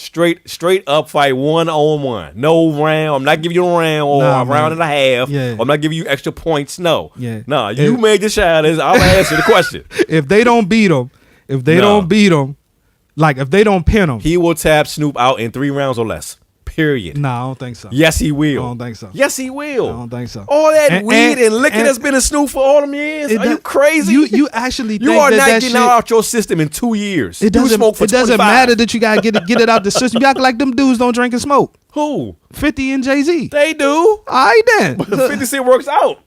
fight 1-on-1. No round. I'm not giving you a round or
Nah,
a round and a half.
Yeah.
I'm not giving you extra points. No.
Yeah.
Nah, you
If-
made the shot. I'll answer the question.
If they don't beat him, like if they don't pin him,
He will tap Snoop out in 3 rounds or less. Period.
nah, I don't think so.
Yes, he will.
I don't think so.
Yes, he will.
I don't think so.
All that
And-
weed and liquor
and-
that's been in Snoop for all them years.
It
Are you
does-
crazy?
You actually think
You are
that
not
that
getting
shit,
out your system in 2 years.
It
You
doesn't.
smoke for
It doesn't
25.
matter that you gotta get it out the system. You act like them dudes don't drink and smoke.
Who?
50 and Jay-Z.
They do.
All right then.
50 Cent works out.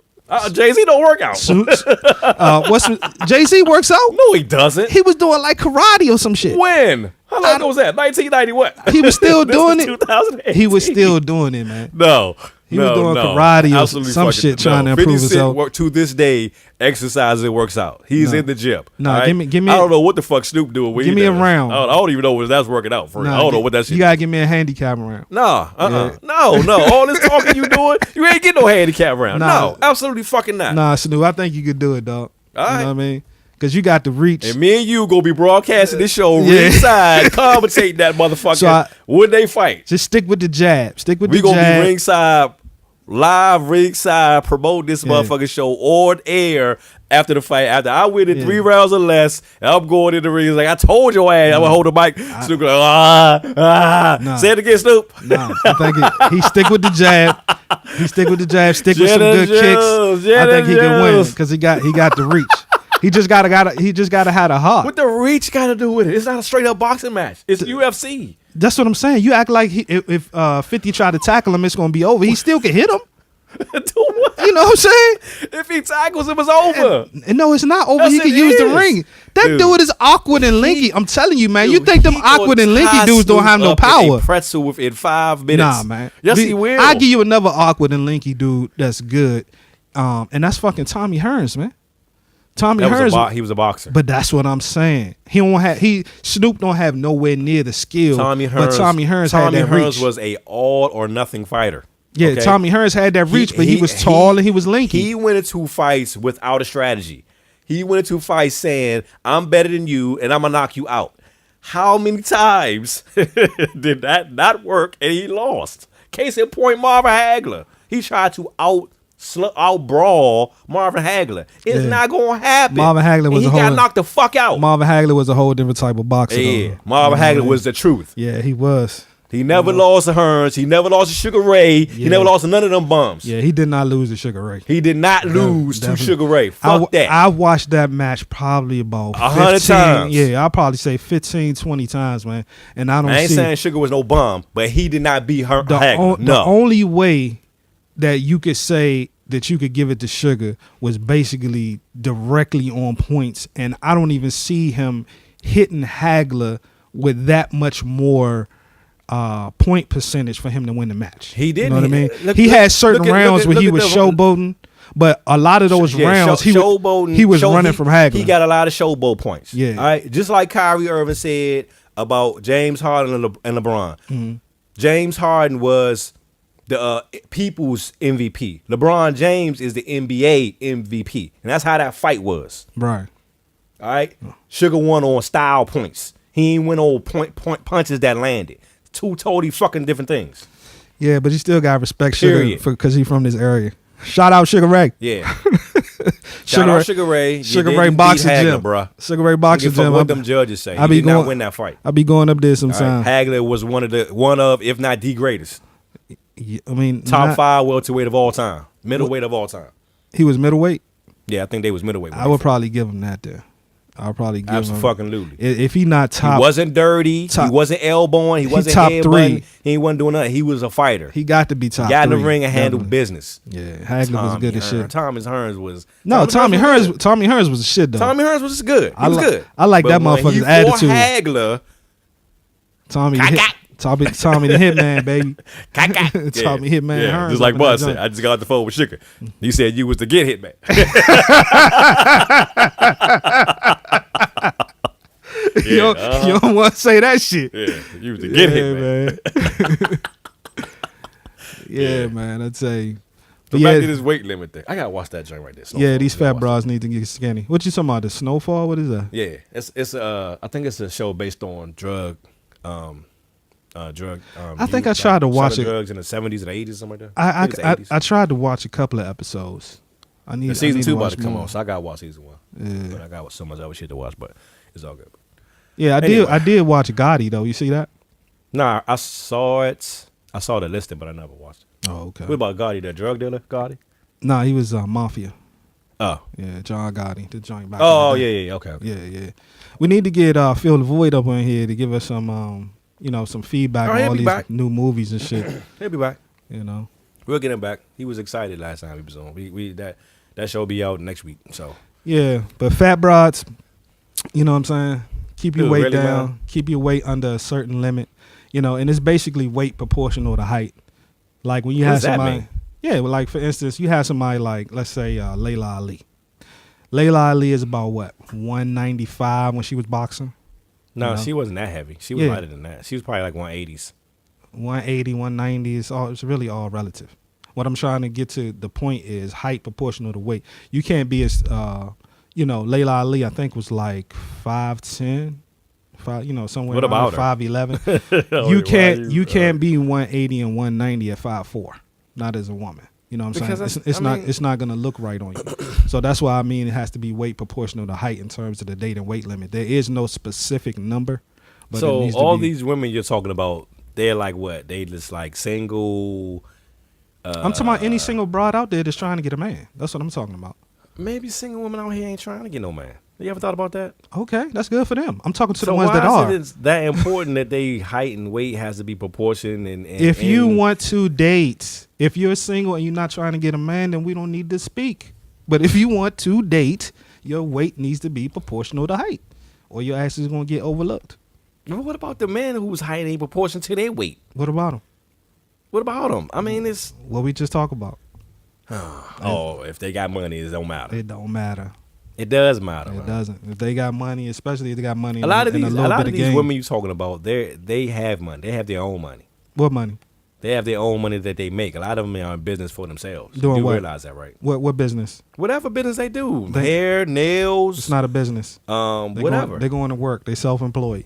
Jay-Z don't work out.
Suits. What's Jay-Z works out?
No, he doesn't.
He was doing like karate or some shit.
When? How long was that? 1990 what?
He was still
This
doing
is
it.
2008.
He was still doing it, man.
No.
He was doing karate or
Absolutely
some
fucking-
shit trying to improve
50 Cent
himself.
To this day, exercises and works out. He's
No.
in the gym.
No,
all right?
give me-
I don't know what the fuck Snoop doing. When
give
he
me a
does.
round.
I don't even know what that's working out for. I don't know what that shit.
You gotta give me a handicap round.
Nah,
Yeah.
no. All this talking you doing, you ain't getting no handicap round.
Nah.
No, absolutely fucking not.
Nah, Snoop, I think you could do it, dog.
All
You
right.
know what I mean? Because you got the reach.
And me and you gonna be broadcasting this show
Yeah.
ringside, commentating that motherfucker
So
when they fight.
Just stick with the jab. Stick with
We
the
gonna
jab.
be ringside, live ringside, promote this motherfucking show on air after the fight. After I win in 3 rounds or less, and I'm going in the ring. It's like I told your ass, I'm gonna hold the mic. Snoop go,
Nah.
Say it again, Snoop.
No, I think he stick with the jab. He stick with the jab. Stick with some
Jenna
good kicks.
Jones,
I think he can win
Jones.
because he got the reach. He just gotta have a heart.
What the reach got to do with it? It's not a straight up boxing match. It's UFC.
That's what I'm saying. You act like if 50 tried to tackle him, it's gonna be over. He still can hit him.
Do what?
You know what I'm saying?
If he tackles him, it's over.
And no, it's not over.
Yes,
He can
it
use the
is.
ring. That dude is awkward and linky. I'm telling you, man. You
Dude,
think them
he
awkward
gonna
and linky
tie
dudes don't
Snoop
have no
up in
power?
a pretzel within 5 minutes.
Nah, man.
Yes, he will.
I'll give you another awkward and linky dude that's good. And that's fucking Tommy Hearns, man. Tommy Hearns.
He was a boxer.
But that's what I'm saying. Snoop don't have nowhere near the skill.
Tommy Hearns,
but Tommy Hearns had that reach.
was a all or nothing fighter.
Yeah,
okay?
Tommy Hearns had that reach, but he was tall and he was lanky.
He went into fights without a strategy. He went into fights saying, "I'm better than you, and I'm gonna knock you out." How many times did that not work and he lost? Case in point, Marvin Hagler. He tried to out brawl Marvin Hagler. It's not gonna happen.
Marvin Hagler was
and he got knocked the fuck out.
Marvin Hagler was a whole different type of boxer.
Yeah,
though.
Marvin Hagler was the truth.
Yeah, he was.
He never lost to Hearns. He never lost to Sugar Ray. He never lost to none of them bums.
Yeah, he did not lose to Sugar Ray.
He did not lose to Sugar Ray. Fuck that.
I watched that match probably about
100 times.
Yeah, I'll probably say 15, 20 times, man. And I
ain't saying Sugar was no bum, but he did not beat Hagler.
The only way that you could say that you could give it to Sugar was basically directly on points. And I don't even see him hitting Hagler with that much more point percentage for him to win the match.
He did.
You know what I mean? He had certain rounds where he was showboating, but a lot of those rounds he was running from Hagler.
He got a lot of showboat points.
Yeah.
All right. Just like Kyrie Irving said about James Harden and LeBron.
Mm-hmm.
James Harden was the people's MVP. LeBron James is the NBA MVP. And that's how that fight was.
Right.
All right. Sugar won on style points. He ain't win on point punches that landed. Two totally fucking different things.
Yeah, but you still got to respect
Period.
Sugar because he's from this area. Shout out Sugar Ray.
Yeah. Shout out Sugar Ray.
Sugar Ray boxing gym,
bro.
Sugar Ray boxing gym.
What them judges say? He did not win that fight.
I be going up there sometimes.
Right. Hagler was one of, if not the greatest.
Yeah, I mean,
top 5 welterweight of all time, middleweight of all time.
He was middleweight.
Yeah, I think they was middleweight.
I would probably give him that there. I'll probably give him.
Absolutely.
If he not top,
he wasn't dirty. He wasn't elbowing. He wasn't
top
headbutting.
3.
He wasn't doing nothing. He was a fighter.
He got to be top.
Got in the
3,
ring and handled business.
Yeah, Hagler was good as shit.
Tommy Hearns was
Tommy Hearns was a shit though.
Tommy Hearns was good. He was good.
I like that motherfucker's attitude.
Hagler,
Tommy the Hitman, baby. Tommy Hitman Hearns.
Just like Bud said, I just got off the phone with Sugar. He said you was the get hit man.
You don't want to say that shit.
Yeah, you was the get hit man.
Yeah, man. I'd say.
But back to this weight limit thing. I gotta watch that joint right there. Snowfall.
Yeah, these fat bras need to get skinny. What you talking about? The Snowfall? What is that?
Yeah, it's I think it's a show based on drug. I think
I tried to watch it.
Drugs in the 70s and 80s, something like that.
I tried to watch a couple of episodes.
Season 2 about to come on, so I gotta watch season 1.
Yeah.
But I got so much other shit to watch, but it's all good.
Yeah, I did watch Gotti though. You see that?
Nah, I saw it. I saw the listing, but I never watched it.
Oh, okay.
What about Gotti, the drug dealer? Gotti?
Nah, he was Mafia.
Oh.
Yeah, John Gotti, the joint back.
Oh, yeah, okay.
Yeah. We need to get Phil the Void up on here to give us some some feedback on all these new movies and shit.
He'll be back.
You know.
We'll get him back. He was excited last time he was on. We that show will be out next week. So
yeah, but fat broads, you know what I'm saying? Keep your weight
really
down.
well.
Keep your weight under a certain limit. And it's basically weight proportional to height. Like when you have somebody, Yeah, well, like for instance, you have somebody like, let's say Layla Ali. Layla Ali is about what, 195 when she was boxing?
No,
You know?
she wasn't that heavy. She was lighter than that. She was probably like 180s.
180, 190 it's really all relative. What I'm trying to get to the point is height proportional to weight. You can't be as Layla Ali I think was like 5'10", somewhere
What
around
about
5'11". You can't be 180 and 190 at 5'4", not as a woman. You know what I'm saying? It's not gonna look right on you. So that's why I mean it has to be weight proportional to height in terms of the dating weight limit. There is no specific number. But
so
it needs
all
to be,
these women you're talking about, they're like what? They just like single.
I'm talking about any single broad out there that's trying to get a man. That's what I'm talking about.
Maybe single women out here ain't trying to get no man. You ever thought about that?
Okay, that's good for them. I'm talking to
So
the ones that
why
are.
is it that important that they height and weight has to be proportion? And
if you want to date, if you're single and you're not trying to get a man, then we don't need to speak. But if you want to date, your weight needs to be proportional to height, or your ass is gonna get overlooked.
Well, what about the man whose height ain't proportion to their weight?
What about them?
What about them? I mean, it's
what we just talked about.
if they got money, it don't matter.
It don't matter.
It does matter.
It doesn't. If they got money, especially if they got money,
A lot of these
game.
women you talking about, they have money. They have their own money.
What money?
They have their own money that they make. A lot of them are in business for themselves.
Doing
you
what?
realize that, right?
What business?
Whatever business they do, hair, nails.
It's not a business.
Whatever.
They're going to work. They self-employed,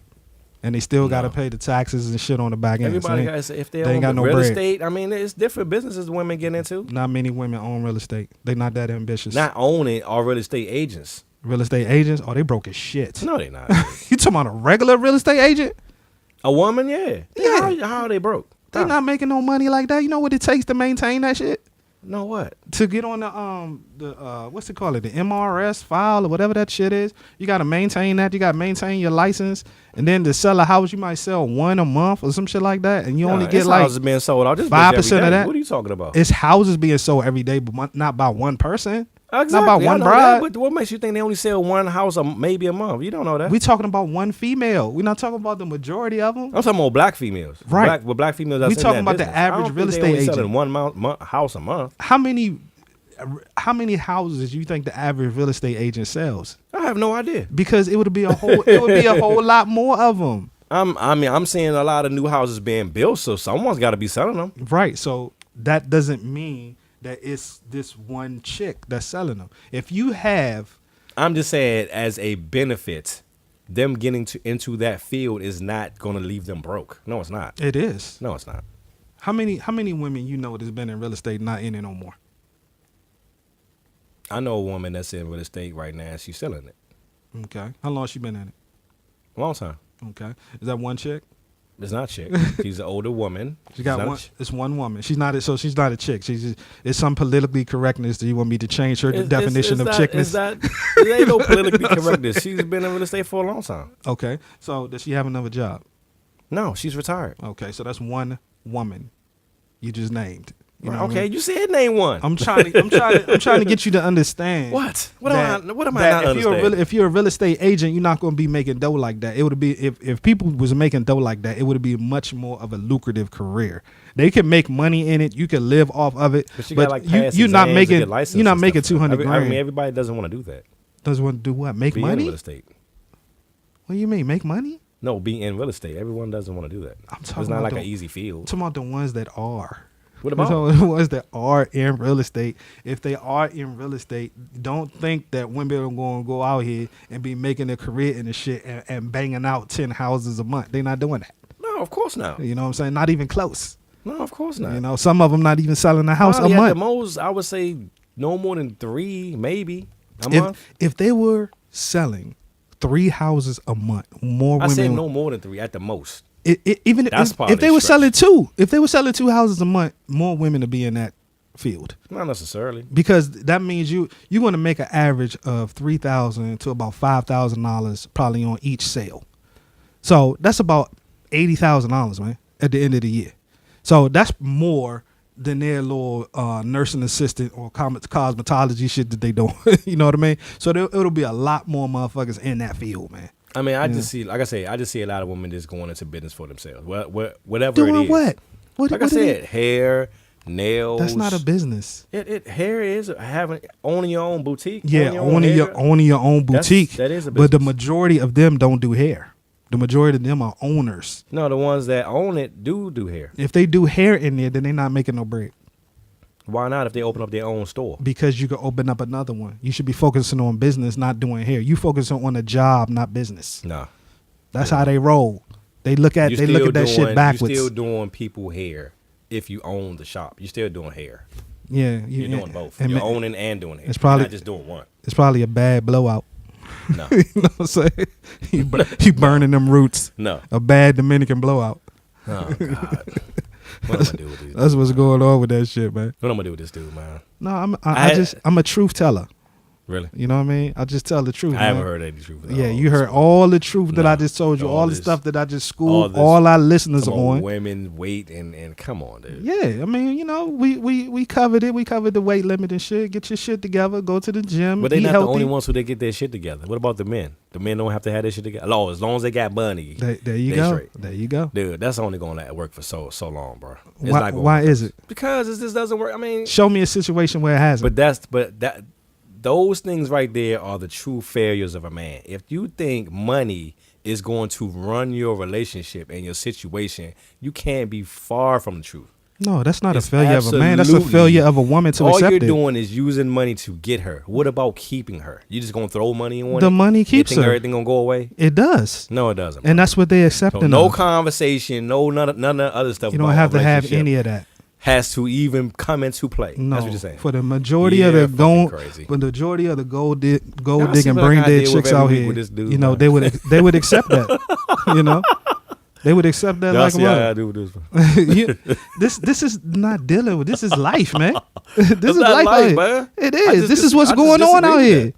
and they still got to pay the taxes and shit on the back end.
Everybody got to say if they
ain't got
own
no
real
bread.
estate. I mean, it's different businesses women get into.
Not many women own real estate. They're not that ambitious.
Not owning are real estate agents.
Real estate agents? Oh, they broke as shit.
No, they not.
You talking about a regular real estate agent?
A woman, yeah. How are they broke?
They not making no money like that. You know what it takes to maintain that shit?
No, what?
To get on the what's it called? The MRS file or whatever that shit is. You got to maintain that. You got to maintain your license. And then to sell a house, you might sell one a month or some shit like that. And you only get like
houses being sold out.
5% of that.
What are you talking about?
It's houses being sold every day, but not by one person.
Exactly.
Not by one bride.
But what makes you think they only sell one house maybe a month? You don't know that.
We talking about one female. We're not talking about the majority of them.
I'm talking about black females.
Right.
Black females.
We talking about the average real estate agent.
Selling one house a month.
How many houses do you think the average real estate agent sells?
I have no idea.
Because it would be a whole lot more of them.
I'm seeing a lot of new houses being built, so someone's got to be selling them.
Right. So that doesn't mean that it's this one chick that's selling them. If you have,
I'm just saying, as a benefit, them getting into that field is not going to leave them broke. No, it's not.
It is.
No, it's not.
How many women you know that's been in real estate not in it no more?
I know a woman that's in real estate right now. And she's selling it.
Okay. How long has she been in it?
Long time.
Okay. Is that one chick?
It's not a chick. She's an older woman.
She got one. It's one woman. She's not a chick. It's some politically correctness. Do you want me to change her definition of chickness?
It ain't no politically correctness. She's been in real estate for a long time.
Okay. So does she have another job?
No, she's retired.
Okay. So that's one woman you just named. You know
okay,
I mean?
you said name one.
I'm trying to get you to understand.
What am I not understanding?
If you're a real estate agent, you're not going to be making dough like that. It would be if people was making dough like that, it would be much more of a lucrative career. They can make money in it. You can live off of it. But you're not making 200 grand.
I mean, everybody doesn't want to do that.
Doesn't want to do what? Make money?
In real estate.
What do you mean? Make money?
No, be in real estate. Everyone doesn't want to do that. It's not like an easy field.
I'm talking about the ones that are.
What about
the ones that are in real estate? If they are in real estate, don't think that women are going to go out here and be making a career in the shit and banging out 10 houses a month. They're not doing that.
No, of course not.
You know what I'm saying? Not even close.
No, of course not.
You know, some of them not even selling a house
Probably
a month.
At the most, I would say no more than 3, maybe a month.
If they were selling 3 houses a month, more women.
I said no more than 3 at the most.
Even if they were selling 2, if they were selling 2 houses a month, more women to be in that field.
Not necessarily,
because that means you're going to make an average of $3,000 to about $5,000 probably on each sale. So that's about $80,000, man, at the end of the year. So that's more than their little nursing assistant or cosmetology shit that they do. You know what I mean? So it'll be a lot more motherfuckers in that field, man.
I mean, I just see, like I say, I just see a lot of women just going into business for themselves. Whatever
doing
it is.
What?
Like I said, hair, nails.
That's not a business.
Hair is owning your own boutique.
Yeah, owning your own boutique.
That is a business.
But the majority of them don't do hair. The majority of them are owners.
No, the ones that own it do hair.
If they do hair in there, then they're not making no bread.
Why not if they open up their own store?
Because you could open up another one. You should be focusing on business, not doing hair. You focusing on a job, not business.
No.
That's how they roll. They look at that shit backwards.
You're still doing people hair if you own the shop. You're still doing hair.
Yeah.
You're doing both. You're owning and doing hair.
It's probably,
you're not just doing one.
It's probably a bad blowout.
No.
You know what I'm saying? You burning them roots.
No.
A bad Dominican blowout.
Oh, God. What am I gonna do with these?
That's what's going on with that shit, man.
What am I gonna do with this dude, man?
No, I'm a truth teller.
Really?
You know what I mean? I just tell the truth.
I haven't heard any truth.
Yeah, you heard all the truth that I just told you, all the stuff that I just schooled all our listeners on.
Women, weight, and come on, dude.
Yeah, I mean, you know, we covered it. We covered the weight limit and shit. Get your shit together. Go to the gym.
But they're not
healthy.
the only ones who they get their shit together. What about the men? The men don't have to have their shit together. Oh, as long as they got money.
There you go.
Straight.
There you go.
Dude, that's only going to work for so long, bro.
Why is it?
Because it just doesn't work. I mean,
show me a situation where it hasn't.
But those things right there are the true failures of a man. If you think money is going to run your relationship and your situation, you can't be far from the truth.
No, that's not a failure of a man. That's a failure of a woman to accept it.
All you're doing is using money to get her. What about keeping her? You just gonna throw money in one?
The money keeps her.
Everything gonna go away?
It does.
No, it doesn't.
And that's what they accept.
So no conversation, none of the other stuff.
You don't have to have any of that.
Has to even come into play.
No,
that's what you're saying.
For the majority of the gold digging brain dead chicks out here, dude, you know, they would accept that. You know, they would accept that like what? This is not dealing with. This is life, man. This is life, man. It is. This is what's going on out here.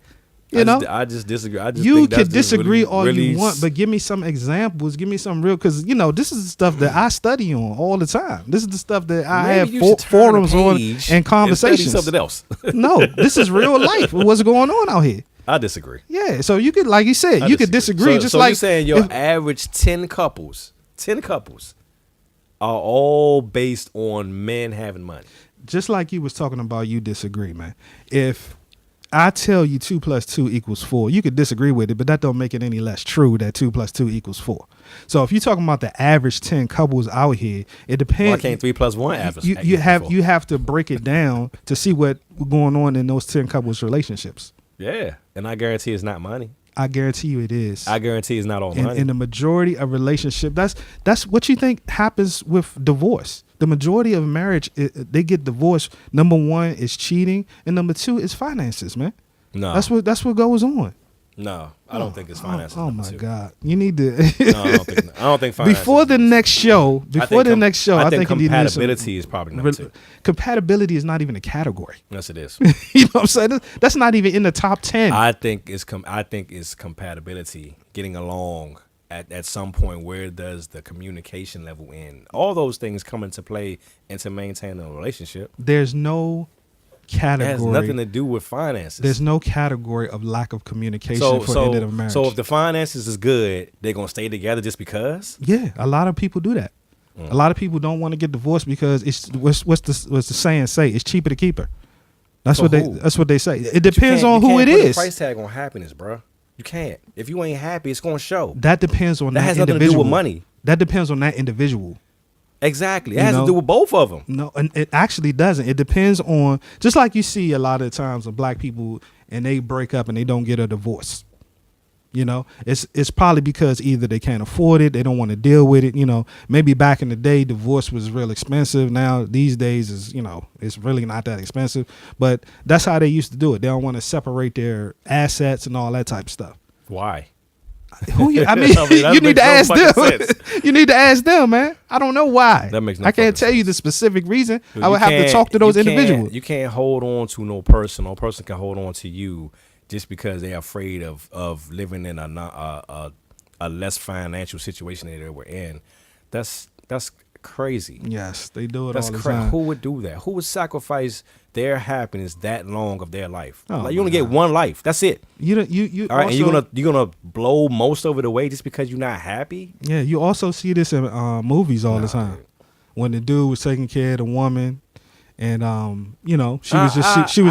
You know,
I just disagree.
You can disagree all you want, but give me some examples. Give me some real, because you know this is the stuff that I study on all the time. This is the stuff that I have forums on and conversations.
Something else.
No, this is real life. What's going on out here?
I disagree.
Yeah, so you could, like you said, you could disagree. So
you're saying your average 10 couples are all based on men having money.
Just like you was talking about, you disagree, man. If I tell you 2 + 2 = 4. You could disagree with it, but that don't make it any less true that 2 + 2 = 4. So if you're talking about the average 10 couples out here, it depends.
Why can't 3 + 1 average?
You have to break it down to see what's going on in those 10 couples relationships.
Yeah, and I guarantee it's not money.
I guarantee you it is.
I guarantee it's not all money.
In the majority of relationship, that's what you think happens with divorce. The majority of marriage, they get divorced. Number 1 is cheating, and number 2 is finances, man.
No,
that's what goes on.
No, I don't think it's finances.
Oh my God, you need to.
No, I don't think finances.
Before the next show, I think
compatibility is probably number 2.
Compatibility is not even a category.
Yes, it is.
You know what I'm saying? That's not even in the top 10.
I think it's compatibility, getting along. At some point, where does the communication level end? All those things come into play into maintaining a relationship.
There's no category.
It has nothing to do with finances.
There's no category of lack of communication for the end of a marriage.
So if the finances is good, they're gonna stay together just because?
Yeah, a lot of people do that. A lot of people don't want to get divorced because it's what's the saying say? It's cheaper to keep her. That's what they say. It depends on who it is. You can't put a
price tag on happiness, bro. You can't. If you ain't happy, it's gonna show.
That depends on that
has
individual.
Nothing to do with money.
That depends on that individual.
Exactly. It has to do with both of them.
No, and it actually doesn't. It depends on, just like you see a lot of times of black people and they break up and they don't get a divorce. You know, it's probably because either they can't afford it, they don't want to deal with it. You know, maybe back in the day, divorce was real expensive. Now these days is, you know, it's really not that expensive. But that's how they used to do it. They don't want to separate their assets and all that type of stuff.
Why?
You need to ask them. You need to ask them, man. I don't know why.
That makes no
I can't tell
sense.
you the specific reason. I would have to talk to those individuals.
You can't hold on to no person. No person can hold on to you just because they're afraid of living in a less financial situation that they were in. That's crazy.
Yes, they do it all the time.
Who would do that? Who would sacrifice their happiness that long of their life? You only get one life. That's it.
You
all right, and you're gonna blow most of it away just because you're not happy?
Yeah, you also see this in movies all the time. Dude. When the dude was taking care of the woman and she was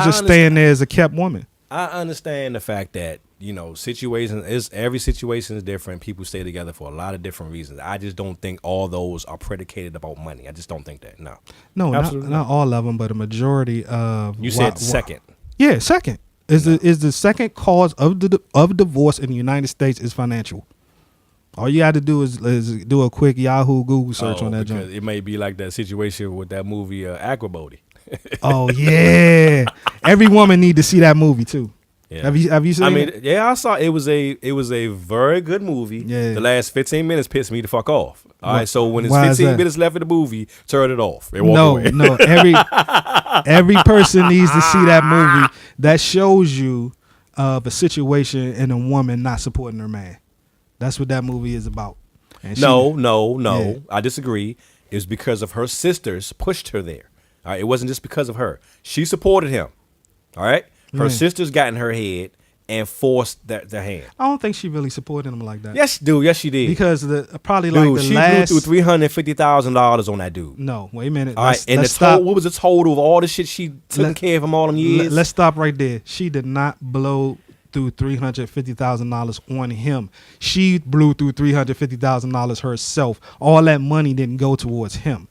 just staying there as a kept woman.
I understand the fact that every situation is different. People stay together for a lot of different reasons. I just don't think all those are predicated about money. I just don't think that. No,
not all of them, but a majority of.
You said second.
Yeah, second is the second cause of divorce in the United States is financial. All you had to do is do a quick Yahoo Google search on that joint.
It may be like that situation with that movie Acrobody.
Oh yeah, every woman need to see that movie too.
Yeah.
Have you seen it?
Yeah, I saw it. It was a very good movie.
Yeah.
The last 15 minutes pissed me the fuck off. All right, so when it's 15 minutes left of the movie, turn it off and walk away.
No, every person needs to see that movie. That shows you of a situation and a woman not supporting her man. That's what that movie is about. And
No.
Yeah.
I disagree. It was because of her sisters pushed her there. All right, it wasn't just because of her. She supported him. All right, her sisters got in her head and forced the hand.
I don't think she really supported him like that.
Yes, dude. Yes, she did.
Because she
blew through $350,000 on that dude.
No, wait a minute.
All right, and what was the total of all the shit she took care of him all them years?
Let's stop right there. She did not blow through $350,000 on him. She blew through $350,000 herself. All that money didn't go towards him.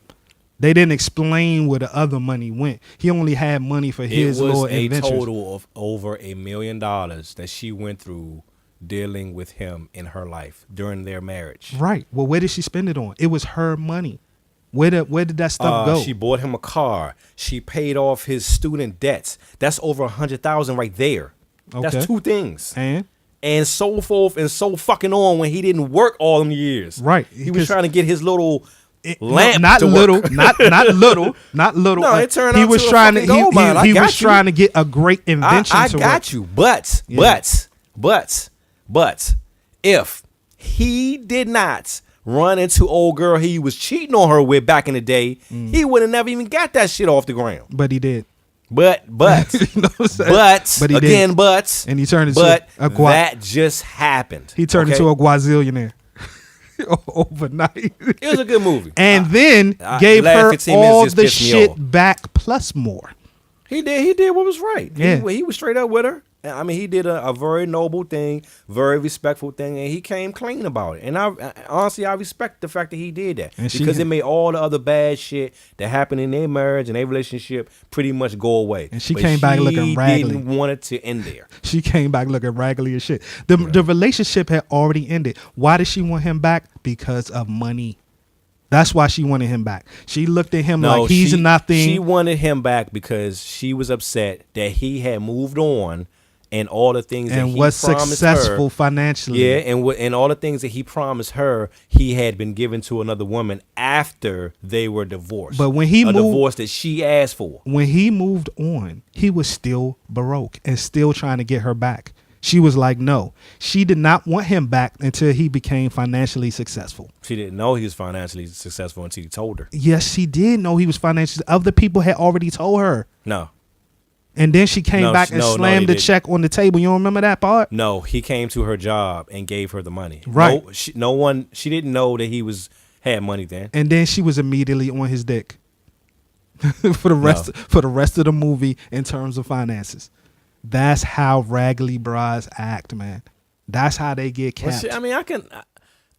They didn't explain where the other money went. He only had money for his little adventures.
It was a total of over $1 million that she went through dealing with him in her life during their marriage.
Right. Well, where did she spend it on? It was her money. Where did that stuff go?
She bought him a car. She paid off his student debts. That's over $100,000 right there.
Okay.
That's two things.
And
so forth and so fucking on when he didn't work all them years.
Right.
He was trying to get his little lamp
not
to
little,
work.
not little.
No, it turned
he
out
was
to
trying
a
to
gold mine.
he was trying to get a great invention.
I
to
got
work.
you, but if he did not run into old girl he was cheating on her with back in the day, he would have never even got that shit off the ground.
But he did.
But
you know what I'm saying?
he
did.
And
he turned into
that just happened.
He turned into a gazillionaire overnight.
It was a good movie.
And then gave her all the shit back plus more.
He did what was right.
Yeah.
He was straight up with her. I mean, he did a very noble thing, very respectful thing, and he came clean about it. And I honestly respect the fact that he did that, because it made all the other bad shit that happened in their marriage and their relationship pretty much go away.
And she came back looking raggedy.
He didn't want it to end there.
She came back looking raggedy as shit. The relationship had already ended. Why did she want him back? Because of money. That's why she wanted him back. She looked at him like he's nothing.
She wanted him back because she was upset that he had moved on. And all the things that he
was
promised
successful
her,
financially.
Yeah, and all the things that he promised her, he had been given to another woman after they were divorced.
But when he moved,
divorce that she asked for.
When he moved on, he was still baroque and still trying to get her back. She was like, no. She did not want him back until he became financially successful.
She didn't know he was financially successful until he told her.
Yes, she did know he was financially. Other people had already told her.
No.
And then she came back and slammed the check on the table. You don't remember that part?
No, he came to her job and gave her the money.
Right.
She didn't know that he had money then.
And then she was immediately on his dick for the rest of the movie in terms of finances. That's how raggedy brides act, man. That's how they get kept.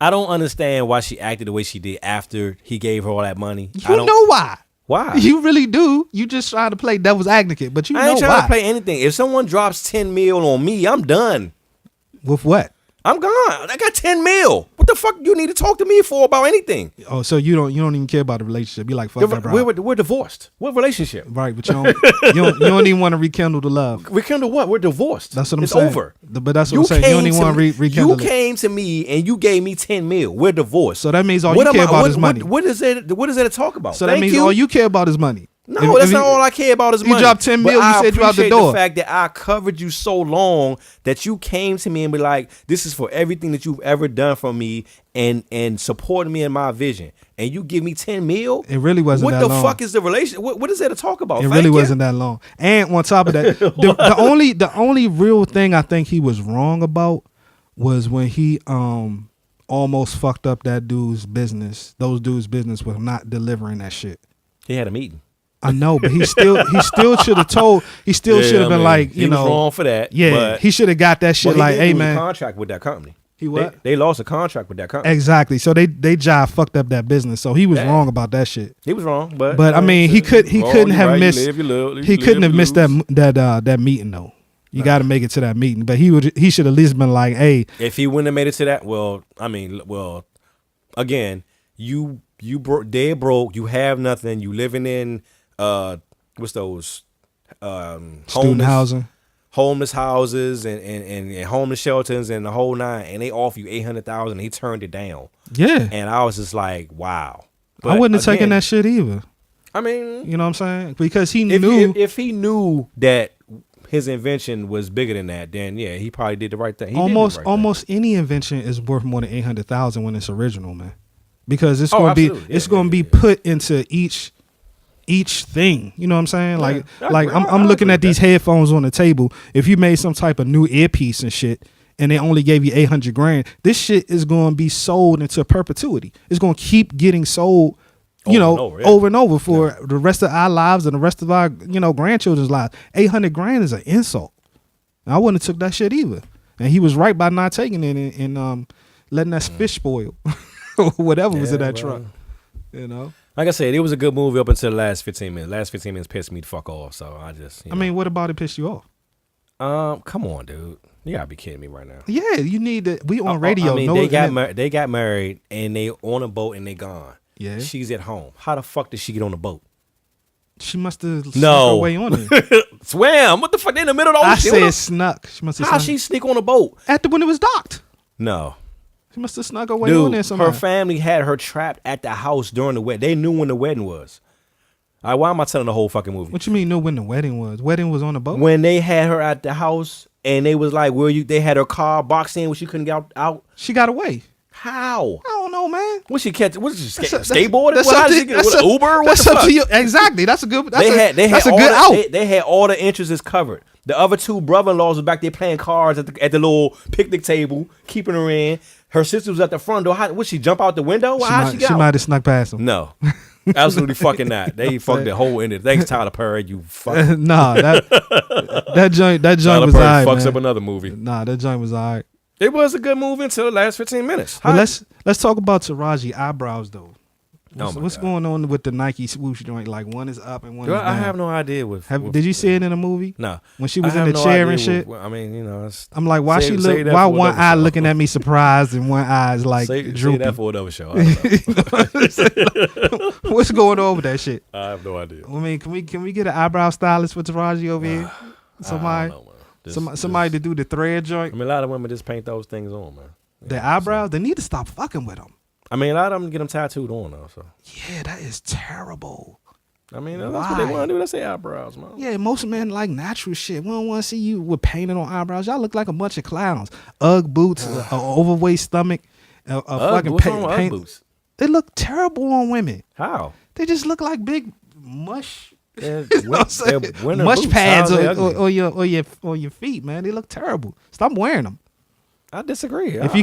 I don't understand why she acted the way she did after he gave her all that money.
You know why?
Why?
You really do. You just trying to play devil's advocate, but I
ain't trying to play anything. If someone drops 10 mil on me, I'm done.
With what?
I'm gone. I got 10 mil. What the fuck you need to talk to me for about anything?
Oh, so you don't even care about the relationship. You like fuck that, bro.
We're divorced. What relationship?
Right, but you don't even want to rekindle the love.
Rekindle what? We're divorced.
That's what I'm saying.
It's over.
But that's what I'm saying. You don't even want to rekindle.
You came to me and you gave me 10 mil. We're divorced.
So that means all you care about is money.
What is there to talk about?
So that means all you care about is money.
No, that's not all I care about is money.
You dropped 10 mil, you said you out the door.
The fact that I covered you so long that you came to me and be like, this is for everything that you've ever done for me and supported me in my vision. And you give me 10 mil?
It really wasn't that long.
What the fuck is the relationship? What is there to talk about?
It really wasn't that long. And on top of that, the only real thing I think he was wrong about was when he almost fucked up that dude's business. Those dude's business was not delivering that shit.
He had a meeting.
I know, but he still should have told. He still should have been like,
he was wrong for that.
Yeah,
but,
he should have got that shit. Like, hey man,
contract with that company.
He what?
They lost a contract with that company.
Exactly. So they jive fucked up that business. So he was wrong about that shit.
He was wrong, but
I mean, he couldn't have missed. He couldn't have missed that meeting though. You got to make it to that meeting. But he should at least been like, hey.
If he wouldn't have made it to that, again, you dead broke. You have nothing. You living in what's those
student
homeless houses and homeless shelters and the whole nine, and they offer you $800,000. He turned it down.
Yeah,
and I was just like, wow. But
I wouldn't have taken that shit either.
I mean,
you know what I'm saying? Because he knew
if he knew that his invention was bigger than that, then yeah, he probably did the right thing.
Almost any invention is worth more than $800,000 when it's original, man. Because it's going to be put into each thing. You know what I'm saying? I'm looking at these headphones on the table. If you made some type of new earpiece and shit, and they only gave you $800,000, this shit is going to be sold into perpetuity. It's going to keep getting sold. Over and over for the rest of our lives and the rest of our, grandchildren's lives. $800,000 is an insult. And I wouldn't have took that shit either. And he was right by not taking it and letting that fish spoil or whatever was in that truck.
Like I said, it was a good movie up until the last 15 minutes. Last 15 minutes pissed me the fuck off. So I just,
I mean, what about it pissed you
off? Come on, dude. You gotta be kidding me right now.
Yeah, you need to. We on radio.
I mean, they got married and they on a boat and they gone. Yeah, she's at home. How the fuck did she get on the boat?
She must have snuck her way on it.
Swam. What the fuck? They in the middle of the ocean.
I said snuck. She must have.
How she sneak on a boat?
When it was docked.
No.
She must have snuck her way on there somehow.
Her family had her trapped at the house during the wedding. They knew when the wedding was. All right, why am I telling the whole fucking movie?
What you mean knew when the wedding was? Wedding was on the boat?
When they had her at the house and they was like, they had her car boxed in where she couldn't get out.
She got away.
How?
I don't know, man.
What she catch? What she skateboard? What Uber?
That's up to you. Exactly. That's a good. That's a good
out. They had all the entrances covered. The other two brother-in-laws was back there playing cards at the little picnic table, keeping her in. Her sister was at the front door. Would she jump out the window?
She might have snuck past him.
No. Absolutely fucking not. They fucked the whole end. Thanks, Tyler Perry. You fuck.
Nah, that joint
Tyler
was
Perry
alright.
Fucks up another movie.
Nah, that joint was alright.
It was a good movie until the last 15 minutes.
But let's talk about Taraji eyebrows though. What's going on with the Nike swoosh joint? Like one is up and one is down.
I have no idea.
Did you see it in a movie?
No.
When she was in the chair and shit.
I mean,
I'm like, why why one eye looking at me surprised and one eye is like droopy?
Say that for another show.
What's going on with that shit?
I have no idea.
I mean, can we get an eyebrow stylist for Taraji over here? Somebody to do the thread joint.
I mean, a lot of women just paint those things on, man.
Their eyebrows, they need to stop fucking with them.
I mean, a lot of them get them tattooed on, though. So
yeah, that is terrible.
I mean, that's what they want to do. That's their eyebrows, man.
Yeah, most men like natural shit. We don't want to see you with painted on eyebrows. Y'all look like a bunch of clowns. Ugg boots, an overweight stomach, a fucking paint boots. They look terrible on women.
How?
They just look like big mush.
Mush
pads on your feet, man. They look terrible. Stop wearing them.
I disagree.
If you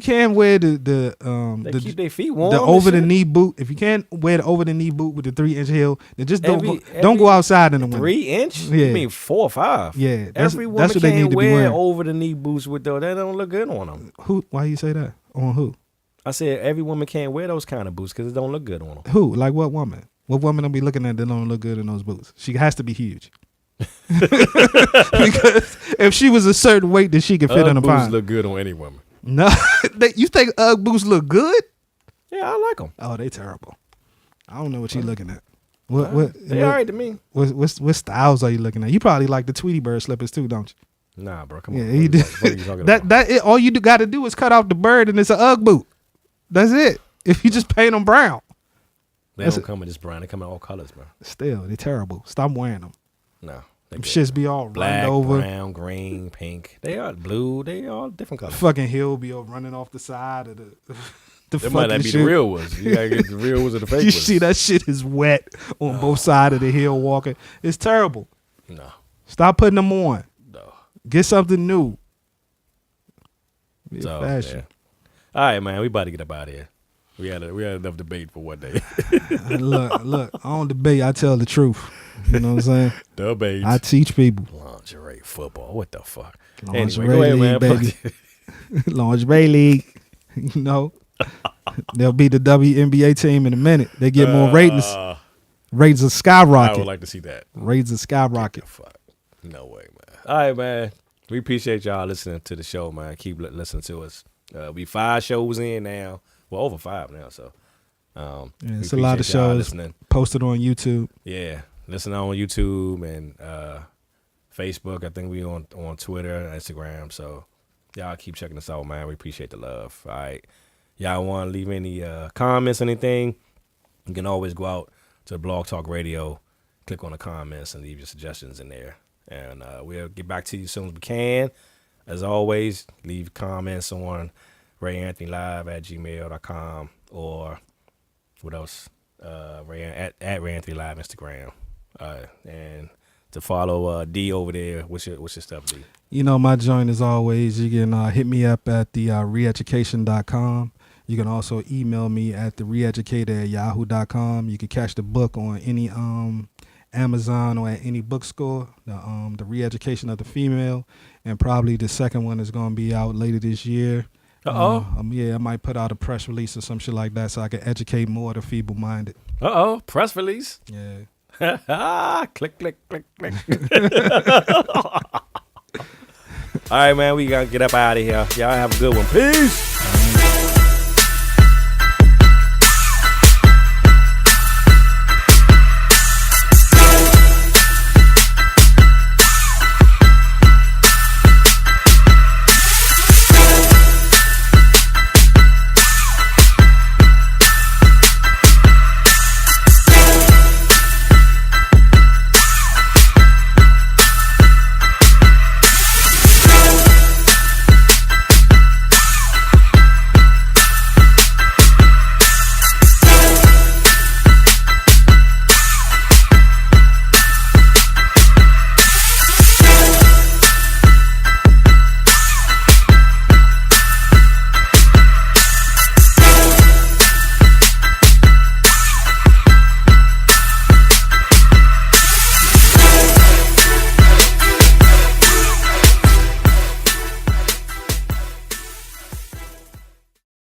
can't wear the
keep their feet warm.
The over the knee boot. If you can't wear the over the knee boot with the 3-inch heel, then just don't go outside in the winter.
3-inch? Yeah. You mean 4 or 5?
Yeah.
Every woman
that's what they need to be wearing.
Over the knee boots with those. They don't look good on them.
Who? Why you say that? On who?
I said every woman can't wear those kind of boots because it don't look good on them.
Who? Like what woman? What woman will be looking at that don't look good in those boots? She has to be huge. Because if she was a certain weight, then she could fit in a pine.
Boots look good on any woman.
No, you think Ugg boots look good?
Yeah, I like them.
Oh, they terrible. I don't know what you're looking at.
They all right to me.
What styles are you looking at? You probably like the Tweety Bird slippers too, don't you?
Nah, bro. Come on.
Yeah, you do. All you got to do is cut off the bird, and it's an Ugg boot. That's it. If you just paint them brown.
They don't come in this brown. They come in all colors, man.
Still, they're terrible. Stop wearing them.
No.
Them shits be all
black,
over.
Brown, green, pink. They are blue. They all different colors.
Fucking hill be all running off the side of the
That might not be the real ones. You gotta get the real ones or the fake ones.
You see that shit is wet on both sides of the hill walking. It's terrible.
No.
Stop putting them on.
No.
Get something new.
Be fashion. Yeah. All right, man. We about to get up out of here. We had enough debate for one day.
Look, I don't debate. I tell the truth. You know what I'm saying?
Debate.
I teach people.
Lingerie football. What the fuck?
Lingerie
Anyway, go ahead,
league,
man.
baby. Lingerie league. You know, they'll be the WNBA team in a minute. They get more ratings. Ratings will skyrocket.
I would like to see that.
Ratings will skyrocket.
Fuck. No way, man. All right, man. We appreciate y'all listening to the show, man. Keep listening to us. We 5 shows in now. Well, over 5 now, so.
It's a lot of shows listening. Posted on YouTube.
Yeah. Listen on YouTube and Facebook. I think we on Twitter and Instagram. So y'all keep checking us out, man. We appreciate the love. All right. Y'all want to leave any comments, anything, you can always go out to Blog Talk Radio, click on the comments, and leave your suggestions in there. And we'll get back to you as soon as we can. As always, leave comments on RayAnthonyLive@gmail.com or what else? At RayAnthonyLive Instagram. And to follow D over there, what's your stuff, D?
You know, my joint as always, you can hit me up at the Re-Education.com. You can also email me at TheReeducator@yahoo.com. You can catch the book on any Amazon or at any bookstore, the Re-Education of the Female, and probably the second one is going to be out later this year. Yeah, I might put out a press release or some shit like that so I can educate more of the feeble-minded.
Press release?
Yeah.
Click, click, click, click. All right, man, we got to get up out of here. Y'all have a good one. Peace.